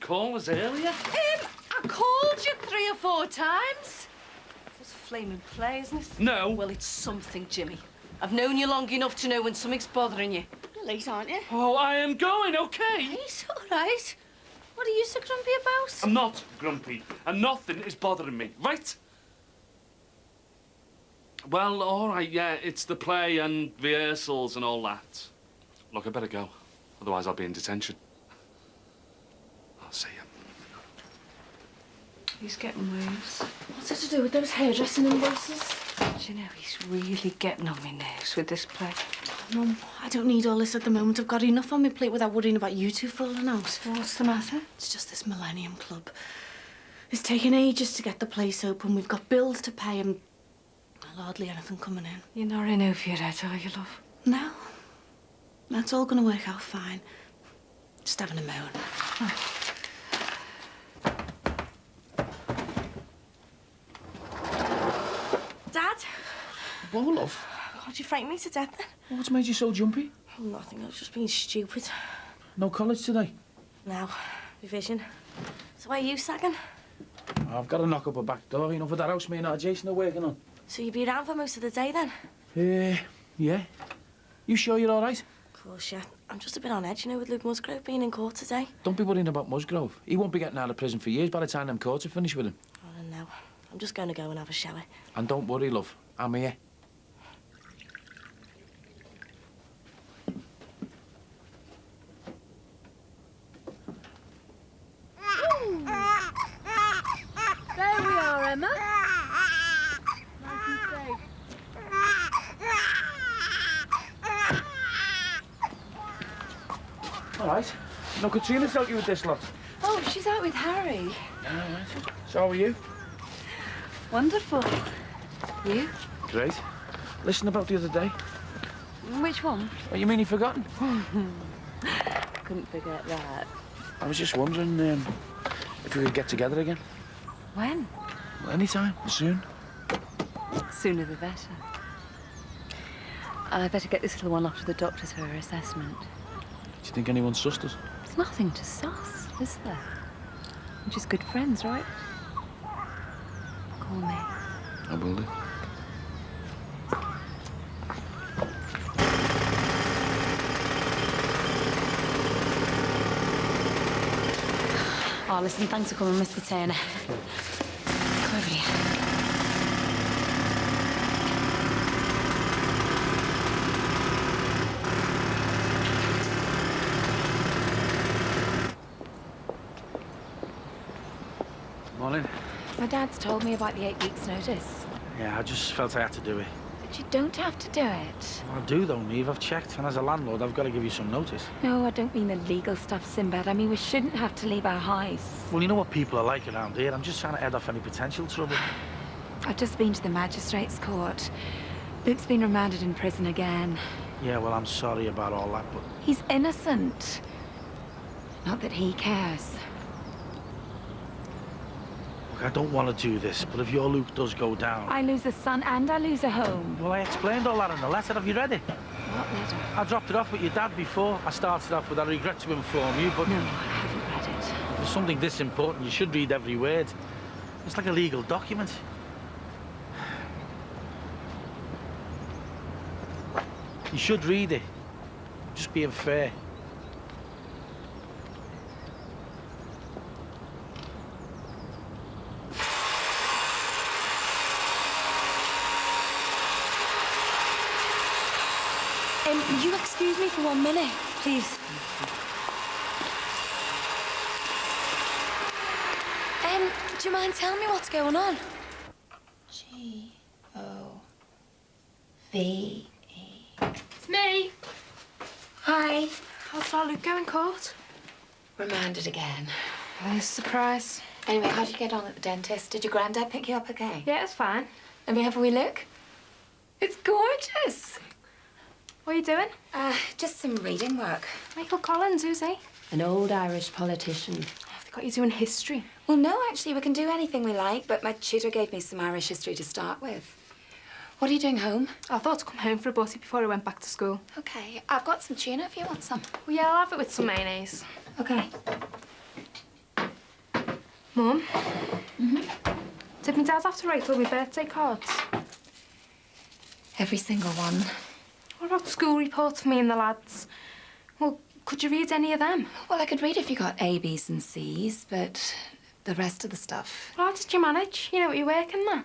call us earlier? I called you 3 or 4 times. It's flaming play, isn't it? No. Well, it's something, Jimmy. I've known you long enough to know when something's bothering you. You're late, aren't you? Oh, I am going, OK? It's all right. What are you so grumpy about? I'm not grumpy, and nothing is bothering me, right? Well, all right, yeah, it's the play and rehearsals and all that. Look, I better go. Otherwise, I'll be in detention. I'll see you. He's getting worse. What's it to do with those hairdressing invoices? Do you know, he's really getting on my nerves with this play. Mum, I don't need all this at the moment. I've got enough on my plate without worrying about you two falling out. What's the matter? It's just this Millennium Club. It's taken ages to get the place open. We've got bills to pay and hardly anything coming in. You're not in over your head, are you, love? No. That's all going to work out fine. Just having a moan. Oh. Dad? Whoa, love. God, you frightened me to death then. What's made you so jumpy? Oh, nothing. I was just being stupid. No college today? No. Revision. So why are you sagging? I've got to knock up a back door, you know, for that house me and Jason are working on. So you'll be around for most of the day then? Yeah. You sure you're all right? Of course, yeah. I'm just a bit on edge, you know, with Luke Musgrove being in court today. Don't be worrying about Musgrove. He won't be getting out of prison for years by the time them courts are finished with him. Oh, no. I'm just going to go and have a shower. And don't worry, love. I'm here. There we are, Emma. All right. No, Katrina's helped you with this lot. Oh, she's out with Harry. All right. So how are you? Wonderful. You? Great. Listen about the other day. Which one? What, you mean you've forgotten? Couldn't forget that. I was just wondering if we could get together again. When? Well, anytime. Soon. Sooner the better. I better get this little one off to the doctors for her assessment. Do you think anyone sussed us? There's nothing to suss, is there? We're just good friends, right? Call me. I will do. Oh, listen, thanks for coming, Mr. Turner. Come over here. Morning. My dad's told me about the 8 weeks' notice. Yeah, I just felt I had to do it. But you don't have to do it. I do, though, Niamh. I've checked, and as a landlord, I've got to give you some notice. No, I don't mean the legal stuff, Sinbad. I mean, we shouldn't have to leave our house. Well, you know what people are like around here. I'm just trying to head off any potential trouble. I've just been to the magistrate's court. Luke's been remanded in prison again. Yeah, well, I'm sorry about all that, but... He's innocent. Not that he cares. Look, I don't want to do this, but if your Luke does go down... I lose a son and I lose a home. Well, I explained all that in the letter. Have you read it? What letter? I dropped it off with your dad before. I started off with, I regret to inform you, but... No, I haven't read it. For something this important, you should read every word. It's like a legal document. You should read it. Just being fair. You excuse me for 1 minute, please. Do you mind telling me what's going on? G-O-V-E. It's me. Hi. How's far Luke go in court? Remanded again. Nice surprise. Anyway, how'd you get on at the dentist? Did your granddad pick you up okay? Yeah, it's fine. Let me have a wee look. It's gorgeous. What are you doing? Just some reading work. Michael Collins, who's he? An old Irish politician. Oh, they got you doing history. Well, no, actually, we can do anything we like, but my tutor gave me some Irish history to start with. What are you doing home? I thought to come home for a butty before I went back to school. OK, I've got some tuna if you want some. Well, yeah, I'll have it with some mayonnaise. OK. Mum? Did my dad have to write all my birthday cards? Every single one. What about school reports for me and the lads? Well, could you read any of them? Well, I could read if you got A, B's and C's, but the rest of the stuff... Well, how did you manage? You know what you're working there.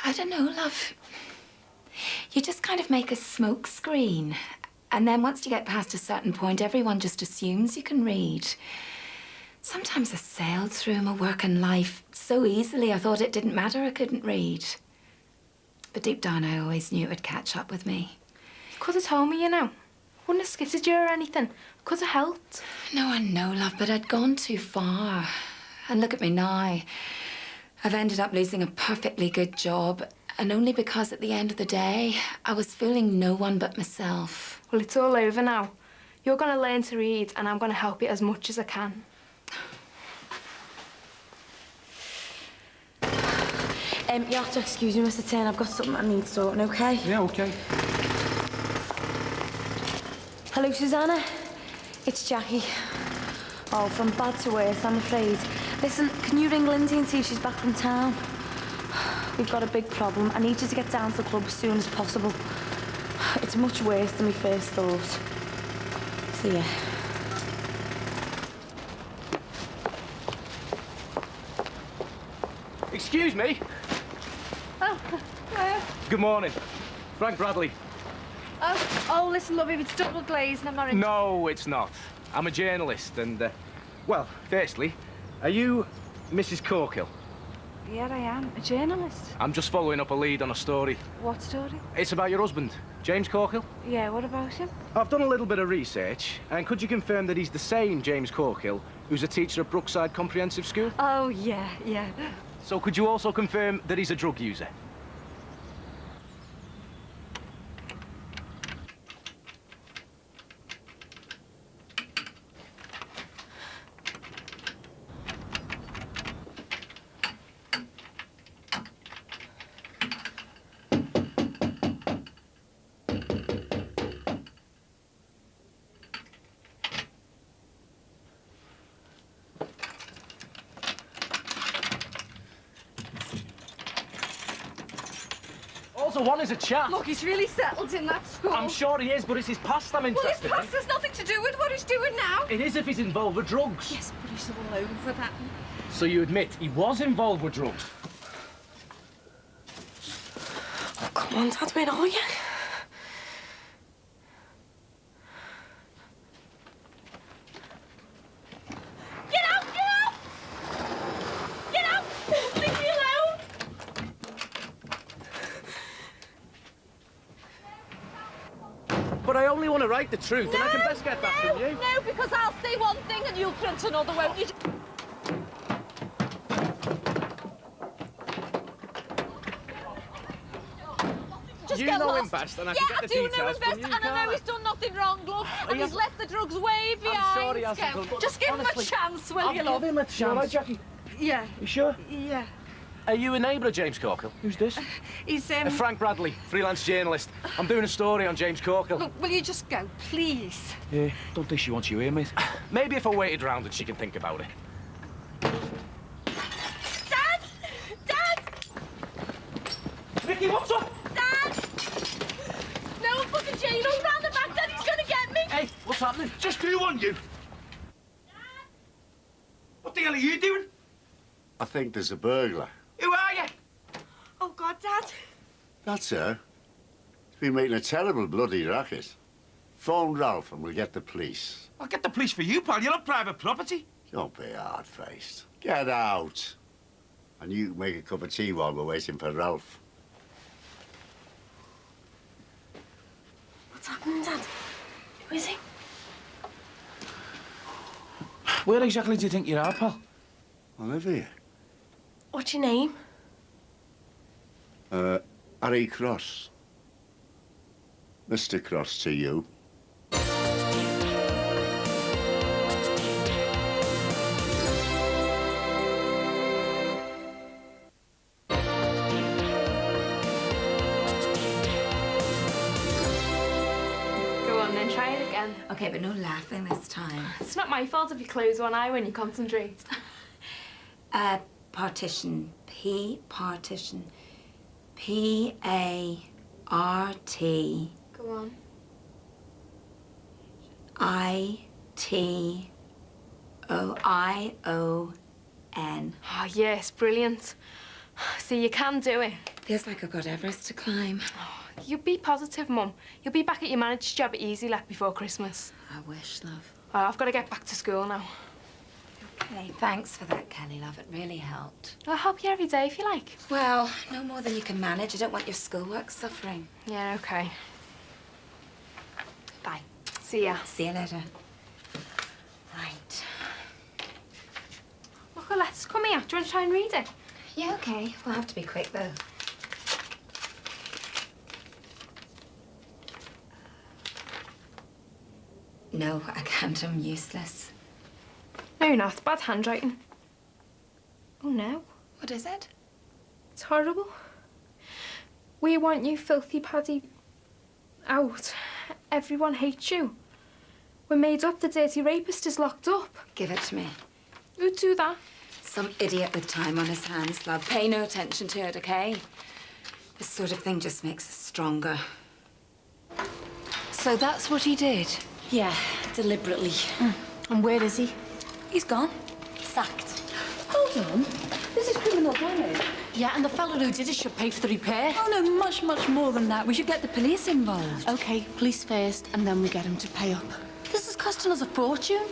I don't know, love. You just kind of make a smoke screen. And then once you get past a certain point, everyone just assumes you can read. Sometimes I sailed through my work and life so easily I thought it didn't matter I couldn't read. But deep down I always knew it would catch up with me. You could have told me, you know. Wouldn't have skittered you or anything. Could have helped. No, I know, love, but I'd gone too far. And look at me now. I've ended up losing a perfectly good job, and only because at the end of the day, I was fooling no one but myself. Well, it's all over now. You're going to learn to read, and I'm going to help you as much as I can. You have to excuse me, Mr. Turner. I've got something I need sorting, OK? Yeah, OK. Hello, Susanna. It's Jackie. Oh, from bad to worse, I'm afraid. Listen, can you ring Lindsay and see if she's back from town? We've got a big problem. I need you to get down to the club as soon as possible. It's much worse than we first thought. See ya. Excuse me. Oh, Good morning. Frank Bradley. oh, listen, love, if it's double glazed and I'm not in... No, it's not. I'm a journalist and, well, firstly, are you Mrs. Corkill? Yeah, I am. A journalist. I'm just following up a lead on a story. What story? It's about your husband, James Corkill. Yeah, what about him? I've done a little bit of research, and could you confirm that he's the same James Corkill who's a teacher at Brookside Comprehensive School? Oh, yeah. So could you also confirm that he's a drug user? Also, one is a chap. Look, he's really settled in that school. I'm sure he is, but it's his past I'm Well, his interested past has nothing to do with what he's doing now. in. It is if he's involved with drugs. Yes, but he's all over that. So you admit he was involved with drugs? Oh, come on, Dad, where are you? Get out! Get out! Get out! Leave me alone! But I only want to write the truth, and I can best get that from you. No, because I'll say one thing and you'll print another, won't you? Just You get know lost. him best, and I yeah, can get the I do know details him best, from you, and I know can't he's done nothing wrong, love, and you- he's left the drugs way behind. I'm sure he hasn't Go. done- Just give Honestly, him a chance, will I'll you, give love? him a chance. You all right, Jackie? Yeah, You sure? yeah. Are you a neighbour of James Corkill? Who's this? He's, Frank Bradley, freelance journalist. I'm doing a story on James Corkill. Look, will you just go, please? Yeah, don't think she wants you here, mate. Maybe if I waited round and she can think about it. Dad! Dad! Vicky, what's up? Dad! No, fucking Jane, look round the back, Daddy's gonna get me! Hey, what's happening? Just who on you? What the hell are you doing? I think there's a burglar. Who are you? Oh, God, Dad. That's her. She's been making a terrible bloody racket. Phone Ralph and we'll get the police. I'll get the police for you, pal. You're not private property. Don't be hard-faced. Get out. And you make a cup of tea while we're waiting for Ralph. What's happening, Dad? Who is he? Where exactly do you think you are, pal? Olivia. What's your name? Harry Cross. Mr. Cross to you. Go on then, try it again. Okay, but no laughing this time. It's not my fault if you close one eye when you concentrate. Partition. Partition. P-A-R-T. Go on. I-T-O-I-O-N. Oh, yes, brilliant. See, you can do it. Feels like I've got Everest to climb. You be positive, Mum. You'll be back at your manager's job at Easy Let before Christmas. I wish, love. I've got to get back to school now. Okay, thanks for that, Kelly, love. It really helped. I'll help you every day if you like. Well, no more than you can manage. I don't want your schoolwork suffering. Yeah, okay. Bye. See ya. See you later. Right. Look, let's come here. Do you want to try and read it? Yeah, okay. We'll have to be quick, though. No, I can't. I'm useless. No, you're not. Bad handwriting. Oh, no. What is it? It's horrible. We want you, filthy Paddy, out. Everyone hates you. We're made up. The dirty rapist is locked up. Give it to me. Who'd do that? Some idiot with time on his hands, love. Pay no attention to it, okay? This sort of thing just makes us stronger. So that's what he did? Yeah, deliberately. And where is he? He's gone. Sacked. Hold on. This is criminal damage. Yeah, and the fellow who did it should pay for the repair. Oh, no, much, much more than that. We should get the police involved. OK, police first, and then we get him to pay up. This is costing us a fortune.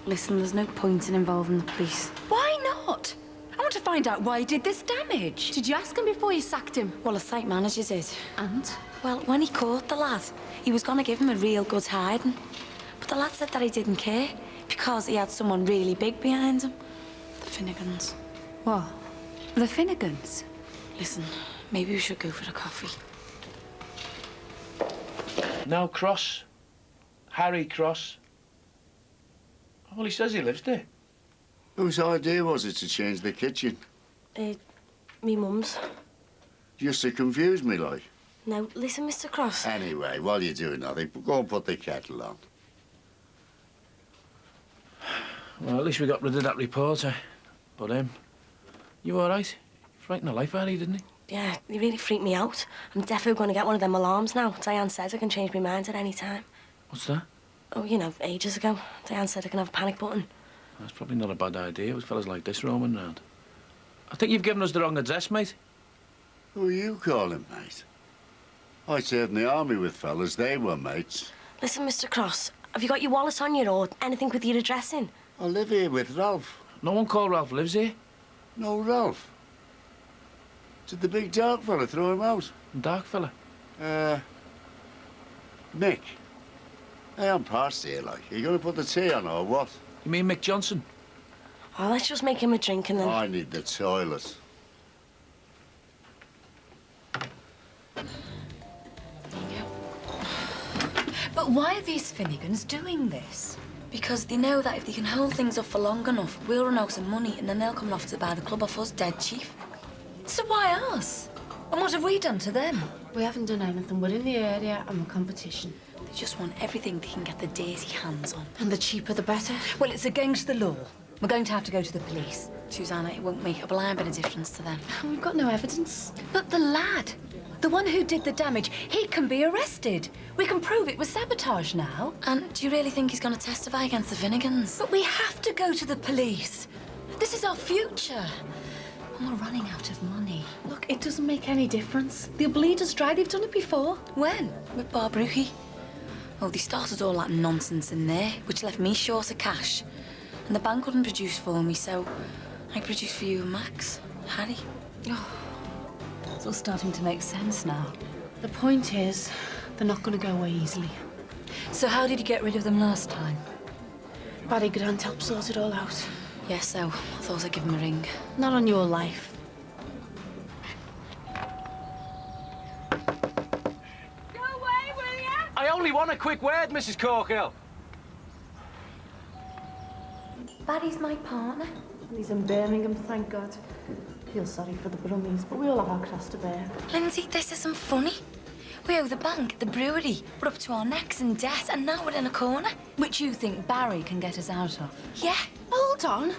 Listen, there's no point in involving the police. Why not? I want to find out why he did this damage. Did you ask him before you sacked him? Well, the site manager did. And? Well, when he caught the lad, he was going to give him a real good hiding. But the lad said that he didn't care because he had someone really big behind him. The Finnegans. What? The Finnegans? Listen, maybe we should go for a coffee. No, Cross. Harry Cross. Well, he says he lives there. Whose idea was it to change the kitchen? Me mum's. Just to confuse me, like. Now, listen, Mr. Cross. Anyway, while you're doing nothing, go and put the kettle on. Well, at least we got rid of that reporter. But, you all right? He frightened the life out of you, didn't he? Yeah, he really freaked me out. I'm definitely going to get one of them alarms now. Diane says I can change my mind at any time. What's that? Oh, you know, ages ago. Diane said I can have a panic button. That's probably not a bad idea with fellas like this roaming round. I think you've given us the wrong address, mate. Who are you calling, mate? I served in the army with fellas. They were mates. Listen, Mr. Cross, have you got your wallet on you or anything with your address in? I live here with Ralph. No one called Ralph lives here. No, Ralph. Did the big dark fella throw him out? Dark fella? Mick. Hey, I'm past here, like. Are you going to put the tea on or what? You mean Mick Johnson? Oh, let's just make him a drink and then... I need the toilet. But why are these Finnegans doing this? Because they know that if they can hold things up for long enough, we'll run out of money and then they'll come off to buy the club off us dead cheap. So why us? And what have we done to them? We haven't done anything. We're in the area and we're competition. They just want everything they can get their dirty hands on. And the cheaper, the better. Well, it's against the law. We're going to have to go to the police. Susanna, it won't make a blind bit of difference to them. And we've got no evidence. But the lad, the one who did the damage, he can be arrested. We can prove it was sabotage now. And do you really think he's going to testify against the Finnegans? But we have to go to the police. This is our future. And we're running out of money. Look, it doesn't make any difference. They'll bleed us dry. They've done it before. When? With Barbrucki. Oh, they started all that nonsense in there, which left me short of cash. And the bank wouldn't produce for me, so I produced for you and Max. Harry. Oh, it's all starting to make sense now. The point is, they're not going to go away easily. So how did you get rid of them last time? Barry Grant helped sort it all out. Yes, so I thought I'd give him a ring. Not on your life. Go away, will ya? I only want a quick word, Mrs. Corkill. Barry's my partner. He's in Birmingham, thank God. Feel sorry for the Brummies, but we all have our cross to bear. Lindsay, this isn't funny. We owe the bank, the brewery. We're up to our necks in debt, and now we're in a corner. Which you think Barry can get us out of? Yeah. Hold on.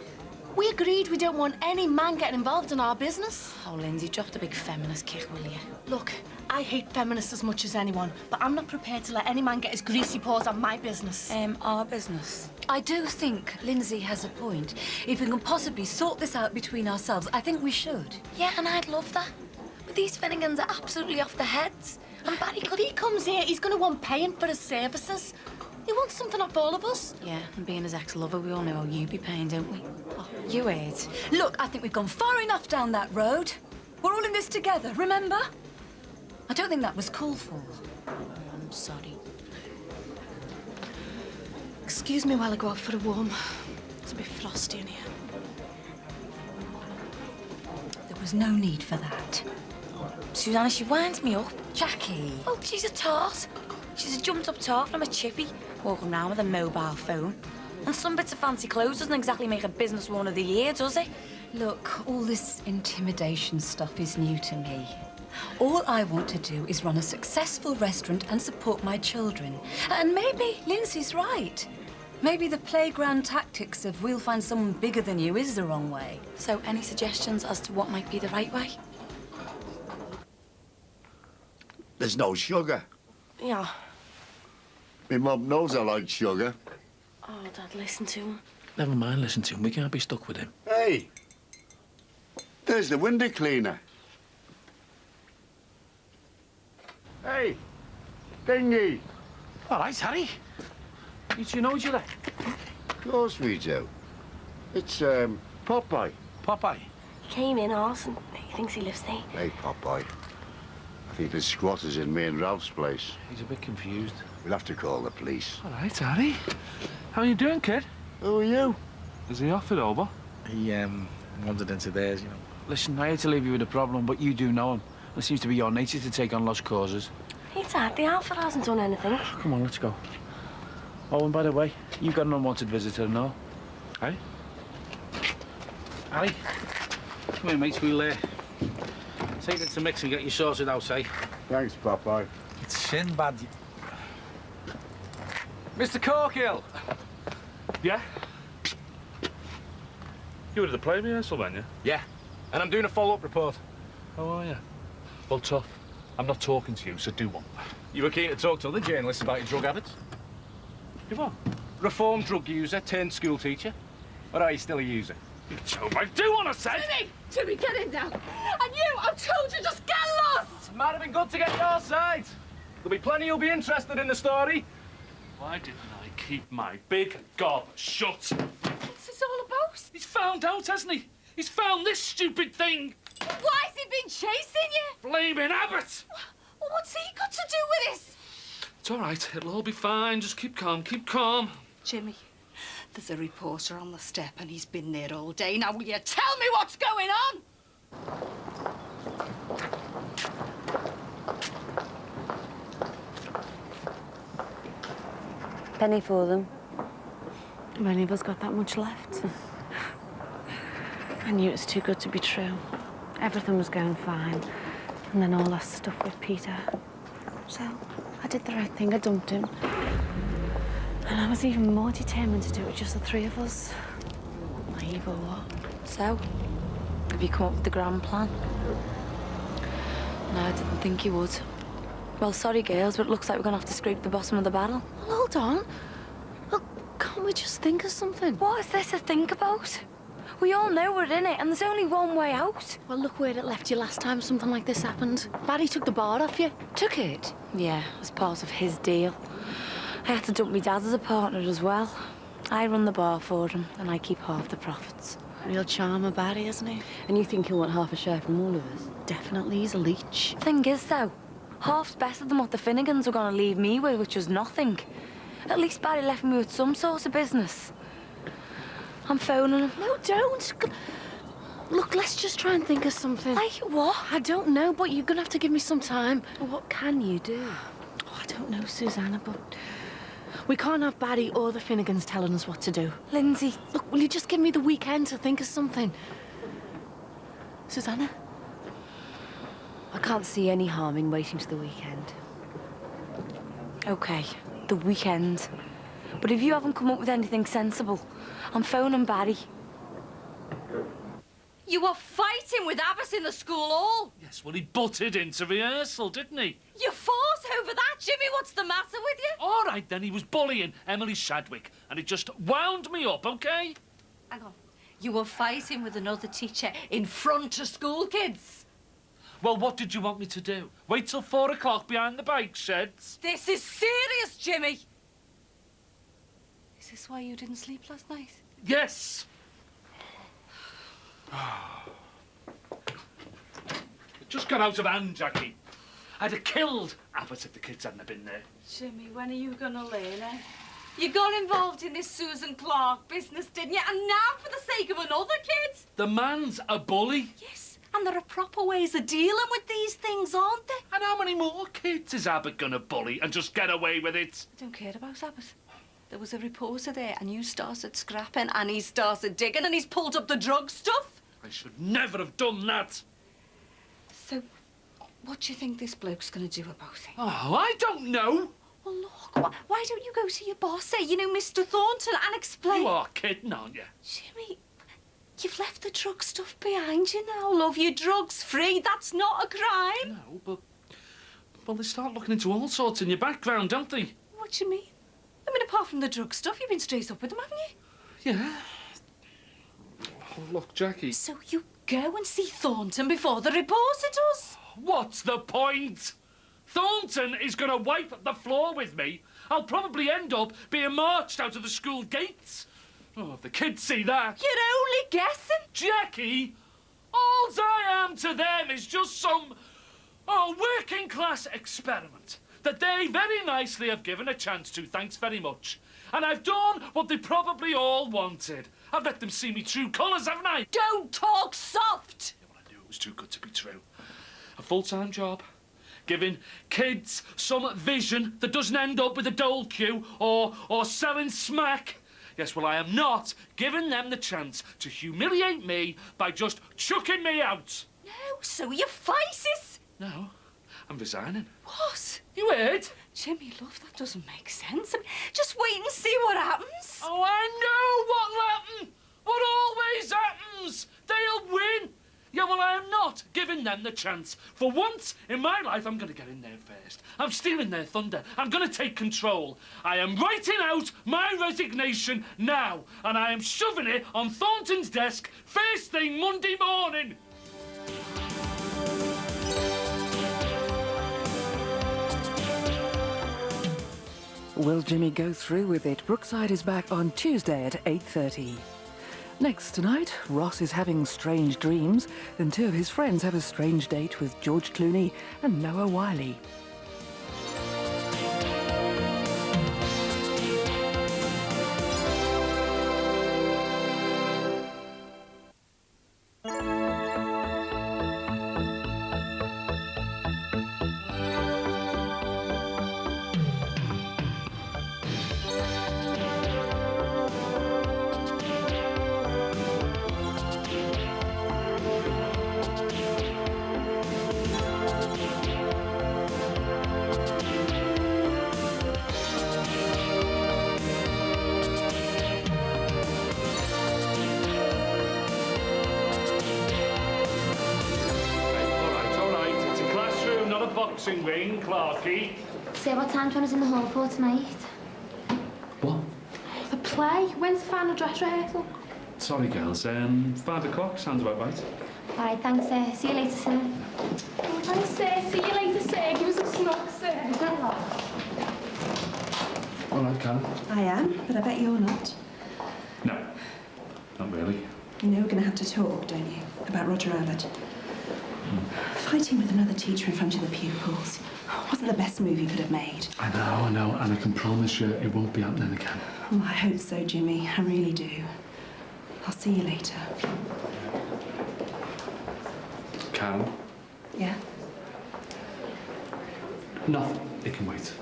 We agreed we don't want any man getting involved in our business. Oh, Lindsay, drop the big feminist kick, will you? Look, I hate feminists as much as anyone, but I'm not prepared to let any man get his greasy paws on my business. Our business. I do think Lindsay has a point. If we can possibly sort this out between ourselves, I think we should. Yeah, and I'd love that. But these Finnegans are absolutely off their heads. And Barry could... If he comes here, he's going to want paying for his services. He wants something off all of us. Yeah, and being his ex-lover, we all know how you'd be paying, don't we? Oh, you ain't. Look, I think we've gone far enough down that road. We're all in this together, remember? I don't think that was called for. I'm sorry. Excuse me while I go out for a warm. It's a bit frosty in here. There was no need for that. Susanna, she winds me up. Jackie. Oh, she's a tart. She's a jumped-up tart from a chippy, walking around with a mobile phone. And some bits of fancy clothes doesn't exactly make a businesswoman of the year, does it? Look, all this intimidation stuff is new to me. All I want to do is run a successful restaurant and support my children. And maybe Lindsay's right. Maybe the playground tactics of we'll find someone bigger than you is the wrong way. So, any suggestions as to what might be the right way? There's no sugar. Yeah. My mum knows I like sugar. Oh, Dad, listen to him. Never mind, listen to him. We can't be stuck with him. Hey, there's the window cleaner. Hey, Dingy. All right, Harry. You two know each other? Of course we do. It's, Popeye. Popeye? He came in, arse, and he thinks he lives there. Hey, Popeye. I think there's squatters in me and Ralph's place. He's a bit confused. We'll have to call the police. All right, Harry. How are you doing, kid? Who are you? Has he offered over? He, wandered into theirs, you know. Listen, I hate to leave you with a problem, but you do know him. It seems to be your nature to take on lost causes. Hey, Dad, the Alpha hasn't done anything. Come on, let's go. Oh, and by the way, you've got an unwanted visitor and all. Hey? Harry? Come here, mates. We'll, take it to mix and get you sorted out, eh? Thanks, Popeye. It's Sinbad. Mr. Corkill! Yeah? You were at the play rehearsal then, yeah? Yeah, and I'm doing a follow-up report. How are you? Well, tough. I'm not talking to you, so do one. You were keen to talk to other journalists about your drug habits? You what? Reformed drug user turned school teacher. Or are you still a user? Joe, I do what I said! Jimmy, get in now. And you, I've told you, just get lost. It might have been good to get your side. There'll be plenty who'll be interested in the story. Why didn't I keep my big gob shut? What's this all about? He's found out, hasn't he? He's found this stupid thing! Why has he been chasing you? Flaming Abbott! Well, what's he got to do with this? It's all right. It'll all be fine. Just keep calm. Keep calm. Jimmy, there's a reporter on the step and he's been there all day. Now, will you tell me what's going on? Penny for them. Have any of us got that much left? I knew it was too good to be true. Everything was going fine. And then all that stuff with Peter. So, I did the right thing. I dumped him. And I was even more determined to do it with just the three of us. Naive or what? So, have you come up with the grand plan? No, I didn't think you would. Well, sorry, girls, but it looks like we're going to have to scrape the bottom of the barrel. Well, hold on. Well, can't we just think of something? What is there to think about? We all know we're in it, and there's only one way out. Well, look where it left you last time something like this happened. Barry took the bar off you. Took it? Yeah, as part of his deal. I had to dump my dad as a partner as well. I run the bar for him, and I keep half the profits. Real charmer, Barry, isn't he? And you think he'll want half a share from all of us? Definitely, he's a leech. Thing is, though, half's better than what the Finnegans were going to leave me with, which was nothing. At least Barry left me with some sort of business. I'm phoning him. No, don't. Look, let's just try and think of something. Like what? I don't know, but you're gonna have to give me some time. What can you do? Oh, I don't know, Susanna, but we can't have Barry or the Finnegans telling us what to do. Lindsay. Look, will you just give me the weekend to think of something? Susanna? I can't see any harm in waiting to the weekend. OK, the weekend. But if you haven't come up with anything sensible, I'm phoning Barry. You were fighting with Abbas in the school hall. Yes, well, he butted into rehearsal, didn't he? You fought over that, Jimmy. What's the matter with you? All right, then, he was bullying Emily Shadwick, and it just wound me up, OK? Hang on. You were fighting with another teacher in front of school kids. Well, what did you want me to do? Wait till 4 o'clock behind the bike sheds? This is serious, Jimmy. Is this why you didn't sleep last night? Yes. It just got out of hand, Jackie. I'd have killed Abbott if the kids hadn't been there. Jimmy, when are you gonna learn, eh? You got involved in this Susan Clark business, didn't you? And now for the sake of another kid? The man's a bully. Yes, and there are proper ways of dealing with these things, aren't there? And how many more kids is Abbott gonna bully and just get away with it? I don't care about Abbott. There was a reporter there and you started scrapping and he started digging and he's pulled up the drug stuff. I should never have done that. So, what do you think this bloke's going to do about it? Oh, I don't know. Well, look, why don't you go to your boss, say, you know, Mr. Thornton, and explain... You are kidding, aren't you? Jimmy, you've left the drug stuff behind you now, love. Your drug's free. That's not a crime. No, but... Well, they start looking into all sorts in your background, don't they? What do you mean? I mean, apart from the drug stuff, you've been straight up with them, haven't you? Yeah. Oh, look, Jackie... So you go and see Thornton before the reporter does? What's the point? Thornton is going to wipe the floor with me. I'll probably end up being marched out of the school gates. Oh, if the kids see that... You're only guessing. Jackie, all I am to them is just some, working-class experiment that they very nicely have given a chance to, thanks very much. And I've done what they probably all wanted. I've let them see me true colours, haven't I? Don't talk soft! Yeah, well, I knew it was too good to be true. A full-time job, giving kids some vision that doesn't end up with a dole queue or selling smack. Yes, well, I am not giving them the chance to humiliate me by just chucking me out. No, so you're fighting. No, I'm resigning. What? You heard? Jimmy, love, that doesn't make sense. I mean, just wait and see what happens. Oh, I know what'll happen. What always happens. They'll win. Yeah, well, I am not giving them the chance. For once in my life, I'm going to get in there first. I'm stealing their thunder. I'm going to take control. I am writing out my resignation now, and I am shoving it on Thornton's desk first thing Monday morning. Will Jimmy go through with it? Brookside is back on Tuesday at 8:30. Next tonight, Ross is having strange dreams, and two of his friends have a strange date with George Clooney and Noah Wiley. Boxing ring, Clarky. Say what time John is in the hall for tonight. What? The play. When's the final dress rehearsal? Sorry, girls. 5 o'clock sounds about right. All right, thanks, sir. See you later, sir. Oh, thanks, sir. See you later, sir. Give us a snack, sir. All right, Karen. I am, but I bet you're not. No, not really. You know we're going to have to talk, don't you, about Roger Abbott. Fighting with another teacher in front of the pupils wasn't the best move you could have made. I know, and I can promise you it won't be happening again. Oh, I hope so, Jimmy. I really do. I'll see you later. Karen? Yeah? Nothing. It can wait.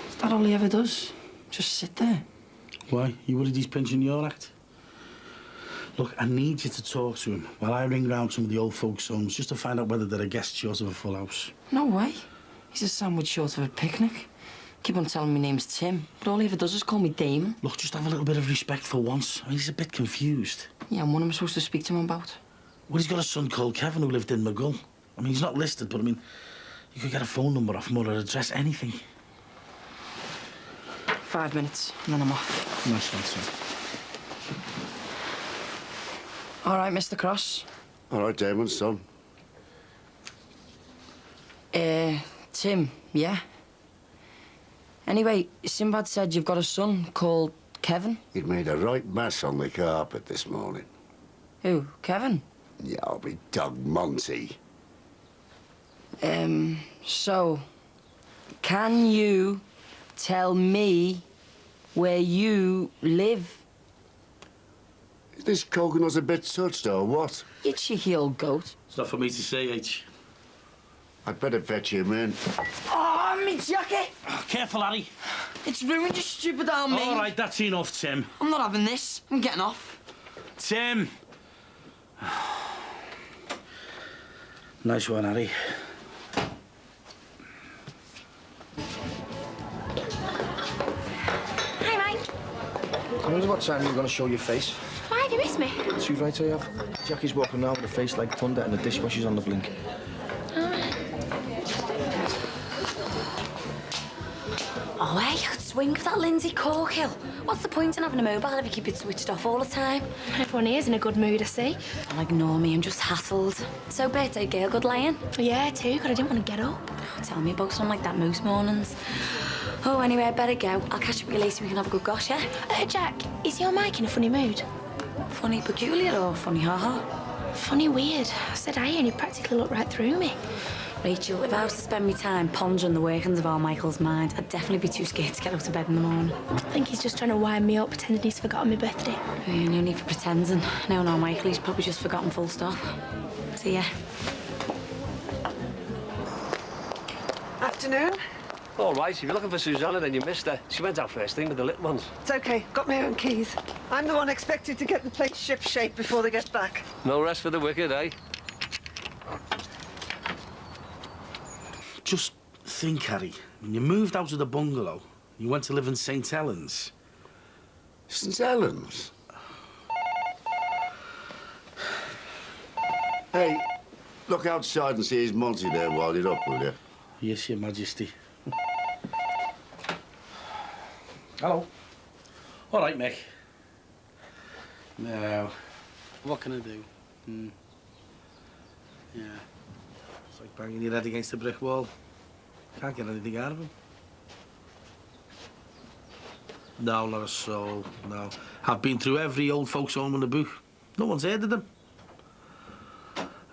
Is that all he ever does? Just sit there? Why? You worried he's pinching your act? Look, I need you to talk to him while I ring round some of the old folks' homes just to find out whether there are guest shows of a full house. No way. He's a sandwich short of a picnic. Keep on telling me name's Tim, but all he ever does is call me Damon. Look, just have a little bit of respect for once. I mean, he's a bit confused. Yeah, and what am I supposed to speak to him about? Well, he's got a son called Kevin who lived in McGull. I mean, he's not listed, but I mean, you could get a phone number off him or an address, anything. 5 minutes, and then I'm off. Nice one, son. All right, Mr. Cross. All right, Damon's son. Tim, yeah? Anyway, Sinbad said you've got a son called Kevin. He'd made a right mess on the carpet this morning. Who, Kevin? Yeah, I'll be Doug Monty. So, can you tell me where you live? Is this coconut a bit touched or what? You cheeky old goat. It's not for me to say, H. I'd better fetch him in. Oh, me jacket! Oh, careful, Harry. It's ruined your stupid arm, mate. All right, that's enough, Tim. I'm not having this. I'm getting off. Tim. Nice one, Harry. Hi, Mike. I wonder what time you're going to show your face. Why have you missed me? Too right I have. Jackie's walking around with a face like thunder and the dishwasher's on the blink. Oh, hey, you could swing for that Lindsay Corkhill. What's the point in having a mobile if you keep it switched off all the time? Everyone here's in a good mood, I see. Oh, ignore me, I'm just hassled. So, birthday girl, good lying? Yeah, too, because I didn't want to get up. Oh, tell me about something like that most mornings. Oh, anyway, I better go. I'll catch up with you later so we can have a good gosh, yeah? Jack, is your Mike in a funny mood? Funny peculiar or funny ha-ha? Funny weird. I said I and he practically looked right through me. Rachel, if I was to spend my time pondering the workings of our Michael's mind, I'd definitely be too scared to get out of bed in the morning. I think he's just trying to wind me up, pretending he's forgotten my birthday. Yeah, no need for pretending. No, Michael, he's probably just forgotten full stop. See ya. Afternoon. All right, if you're looking for Susanna, then you missed her. She went out first thing with the little ones. It's okay. Got my own keys. I'm the one expected to get the place ship-shape before they get back. No rest for the wicked, eh? Just think, Harry. When you moved out of the bungalow, you went to live in St. Helens. St. Helens? Hey, look outside and see his Monty there while you're up, will you? Yes, Your Majesty. Hello. All right, Mick. Now, what can I do? Yeah. It's like banging your head against a brick wall. Can't get anything out of him. No, not a soul, no. I've been through every old folks' home in the book. No one's heard of them.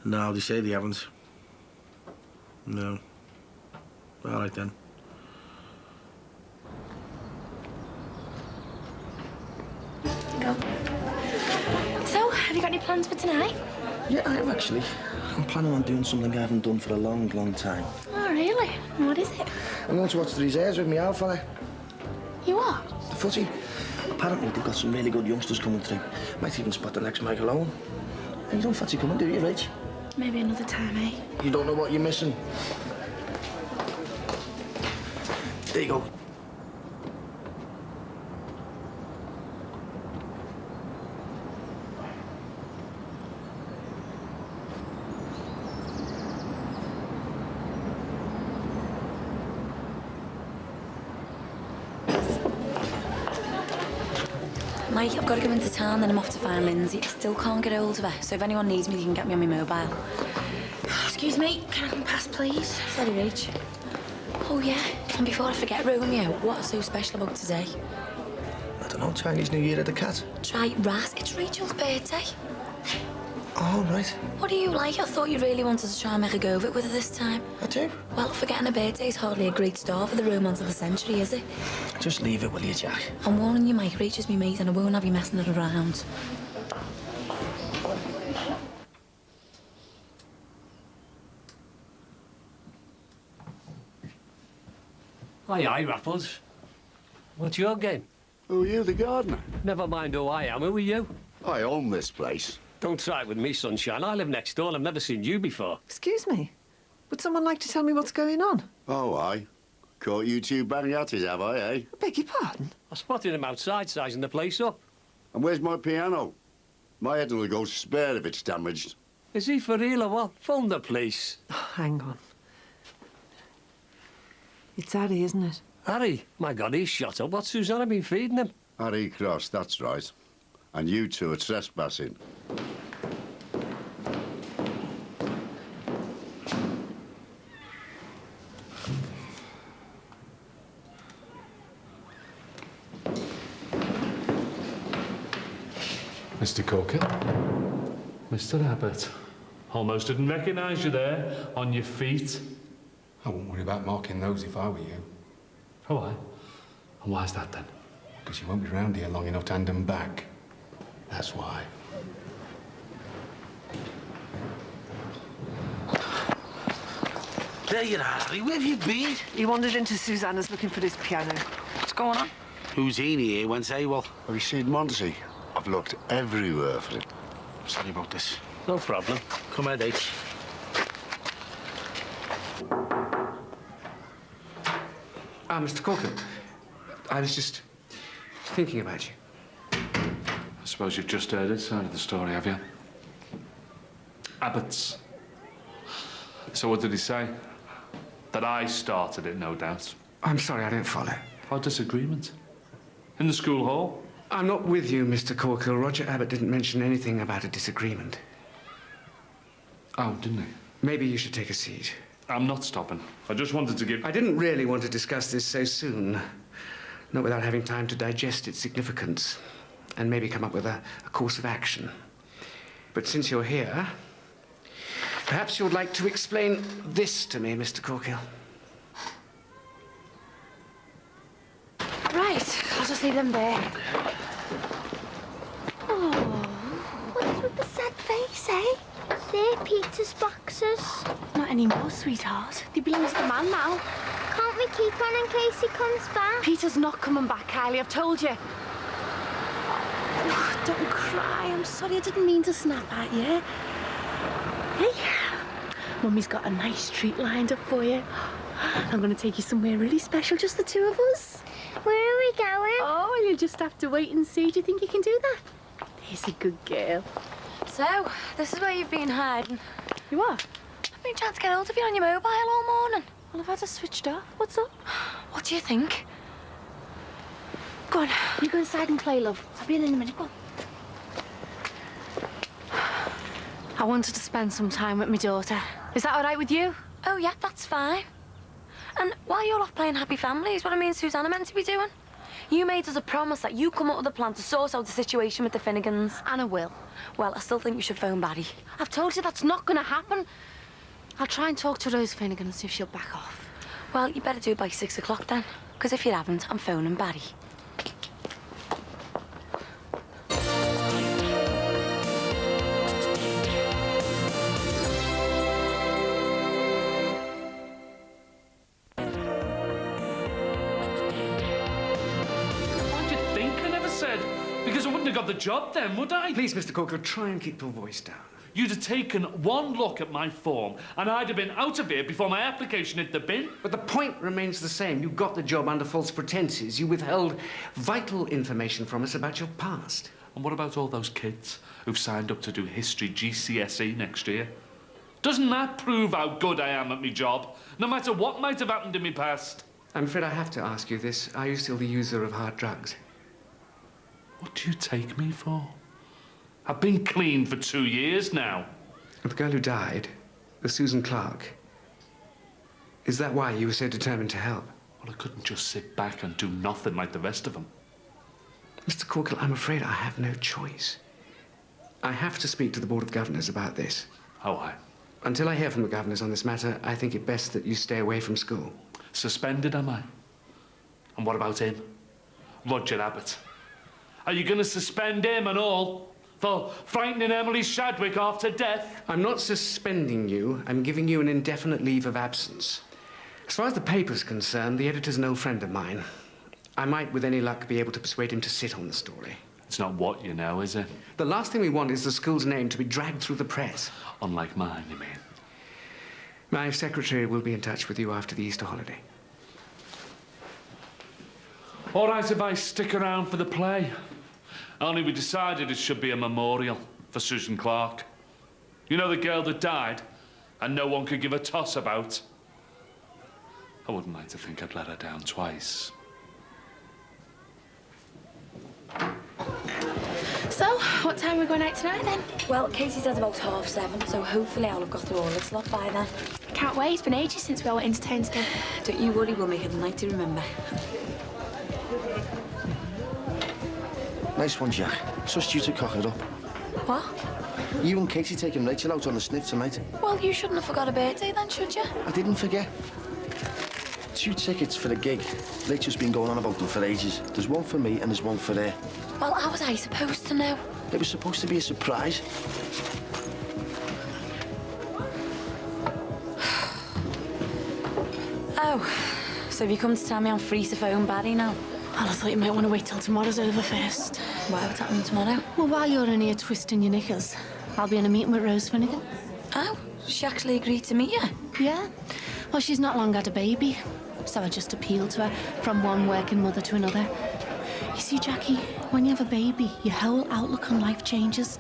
No, they say they haven't. No. All right, then. Go. So, have you got any plans for tonight? Yeah, I have actually. I'm planning on doing something I haven't done for a long, long time. Oh, really? What is it? I'm going to watch the reserves with me out fella. You are? The footy. Apparently they've got some really good youngsters coming through. Might even spot the next Michael Owen. And you don't fancy coming, do you, Rach? Maybe another time, eh? You don't know what you're missing. There you go. Mike, I've got to go into town, then I'm off to find Lindsay. I still can't get hold of her, so if anyone needs me, they can get me on my mobile. Excuse me, can I come past, please? Sorry, Rach. Oh, yeah, and before I forget, Romeo, what's so special about today? I don't know, Chinese New Year of the cat. Try Rat, it's Rachel's birthday. Oh, right. What do you like? I thought you really wanted to try and make a go of it with her this time. I do. Well, forgetting a birthday is hardly a great start for the romance of the century, is it? Just leave it, will you, Jack? I'm warning you, Mike, Rachel's me mate and I won't have you messing it around. Aye, Raffles. What's your game? Who are you, the gardener? Never mind who I am. Who are you? I own this place. Don't try it with me, sunshine. I live next door and I've never seen you before. Excuse me. Would someone like to tell me what's going on? Oh, aye. Caught you two banging at it, have I, eh? I beg your pardon? I spotted him outside sizing the place up. And where's my piano? My head will go spare if it's damaged. Is he for real or what? Phone the police. Oh, hang on. It's Harry, isn't it? Harry? My God, he's shot up. What's Susanna been feeding him? Harry Cross, that's right. And you two are trespassing. Mr. Corkill? Mr. Abbott. Almost didn't recognise you there, on your feet. I wouldn't worry about marking those if I were you. Oh, why? And why's that then? Because you won't be round here long enough to hand them back. That's why. There you are, Harry. Where have you been? He wandered into Susanna's looking for his piano. What's going on? Who's in here went AWOL? Have you seen Monty? I've looked everywhere for him. Sorry about this. No problem. Come here, H. Mr. Corkill, I was just thinking about you. I suppose you've just heard his side of the story, have you? Abbott's. So what did he say? That I started it, no doubt. I'm sorry, I don't follow. Our disagreement? In the school hall? I'm not with you, Mr. Corkill. Roger Abbott didn't mention anything about a disagreement. Oh, didn't he? Maybe you should take a seat. I'm not stopping. I just wanted to give... I didn't really want to discuss this so soon. Not without having time to digest its significance and maybe come up with a course of action. But since you're here, perhaps you would like to explain this to me, Mr. Corkill. Right, I'll just leave them there. Oh, what's with the sad face, eh? They're Peter's boxes. Not anymore, sweetheart. They belong to the man now. Can't we keep one in case he comes back? Peter's not coming back, Kylie, I've told you. Oh, don't cry, I'm sorry, I didn't mean to snap at you. Hey, Mummy's got a nice treat lined up for you. I'm going to take you somewhere really special, just the two of us. Where are we going? Oh, you'll just have to wait and see. Do you think you can do that? There's a good girl. So, this is where you've been hiding. You are? I've been trying to get hold of you on your mobile all morning. Well, I've had it switched off. What's up? What do you think? Go on, you go inside and play, love. I'll be in a minute. Go on. I wanted to spend some time with my daughter. Is that all right with you? Oh, yeah, that's fine. And while you're off playing Happy Families, what I mean Susanna meant to be doing? You made us a promise that you come up with a plan to sort out the situation with the Finnegans. And I will. Well, I still think you should phone Barry. I've told you that's not going to happen. I'll try and talk to Rose Finnegan and see if she'll back off. Well, you better do it by 6 o'clock then. Because if you haven't, I'm phoning Barry. Because I wouldn't have got the job then, would I? Please, Mr. Corkill, try and keep your voice down. You'd have taken one look at my form, and I'd have been out of here before my application hit the bin. But the point remains the same. You got the job under false pretenses. You withheld vital information from us about your past. And what about all those kids who've signed up to do history GCSE next year? Doesn't that prove how good I am at my job, no matter what might have happened in my past? I'm afraid I have to ask you this. Are you still the user of hard drugs? What do you take me for? I've been clean for 2 years now. And the girl who died, the Susan Clark, is that why you were so determined to help? Well, I couldn't just sit back and do nothing like the rest of them. Mr. Corkill, I'm afraid I have no choice. I have to speak to the Board of Governors about this. Oh, aye. Until I hear from the governors on this matter, I think it best that you stay away from school. Suspended, am I? And what about him? Roger Abbott. Are you going to suspend him and all for frightening Emily Shadwick half to death? I'm not suspending you. I'm giving you an indefinite leave of absence. As far as the paper's concerned, the editor's an old friend of mine. I might, with any luck, be able to persuade him to sit on the story. It's not what you know, is it? The last thing we want is the school's name to be dragged through the press. Unlike mine, you mean? My secretary will be in touch with you after the Easter holiday. All right if I stick around for the play. Only we decided it should be a memorial for Susan Clark. You know, the girl that died and no one could give a toss about? I wouldn't like to think I'd let her down twice. So, what time are we going out tonight then? Well, Katie says about 7:30, so hopefully I'll have got through all this lot by then. Can't wait. It's been ages since we all entertained together. Don't you worry, we'll make it a night to remember. Nice one, Jack. Trust you to cock it up. What? You and Katie taking Rachel out on the sniff tonight. Well, you shouldn't have forgot a birthday then, should you? I didn't forget. 2 tickets for the gig. Rachel's been going on about them for ages. There's one for me and there's one for her. Well, how was I supposed to know? It was supposed to be a surprise. Oh, so have you come to tell me I'm free to phone Barry now? Well, I thought you might want to wait till tomorrow's over first. Why, what's happening tomorrow? Well, while you're in here twisting your knickers, I'll be in a meeting with Rose Finnegan. Oh, she actually agreed to meet you? Yeah. Well, she's not long had a baby, so I just appealed to her from one working mother to another. You see, Jackie, when you have a baby, your whole outlook on life changes.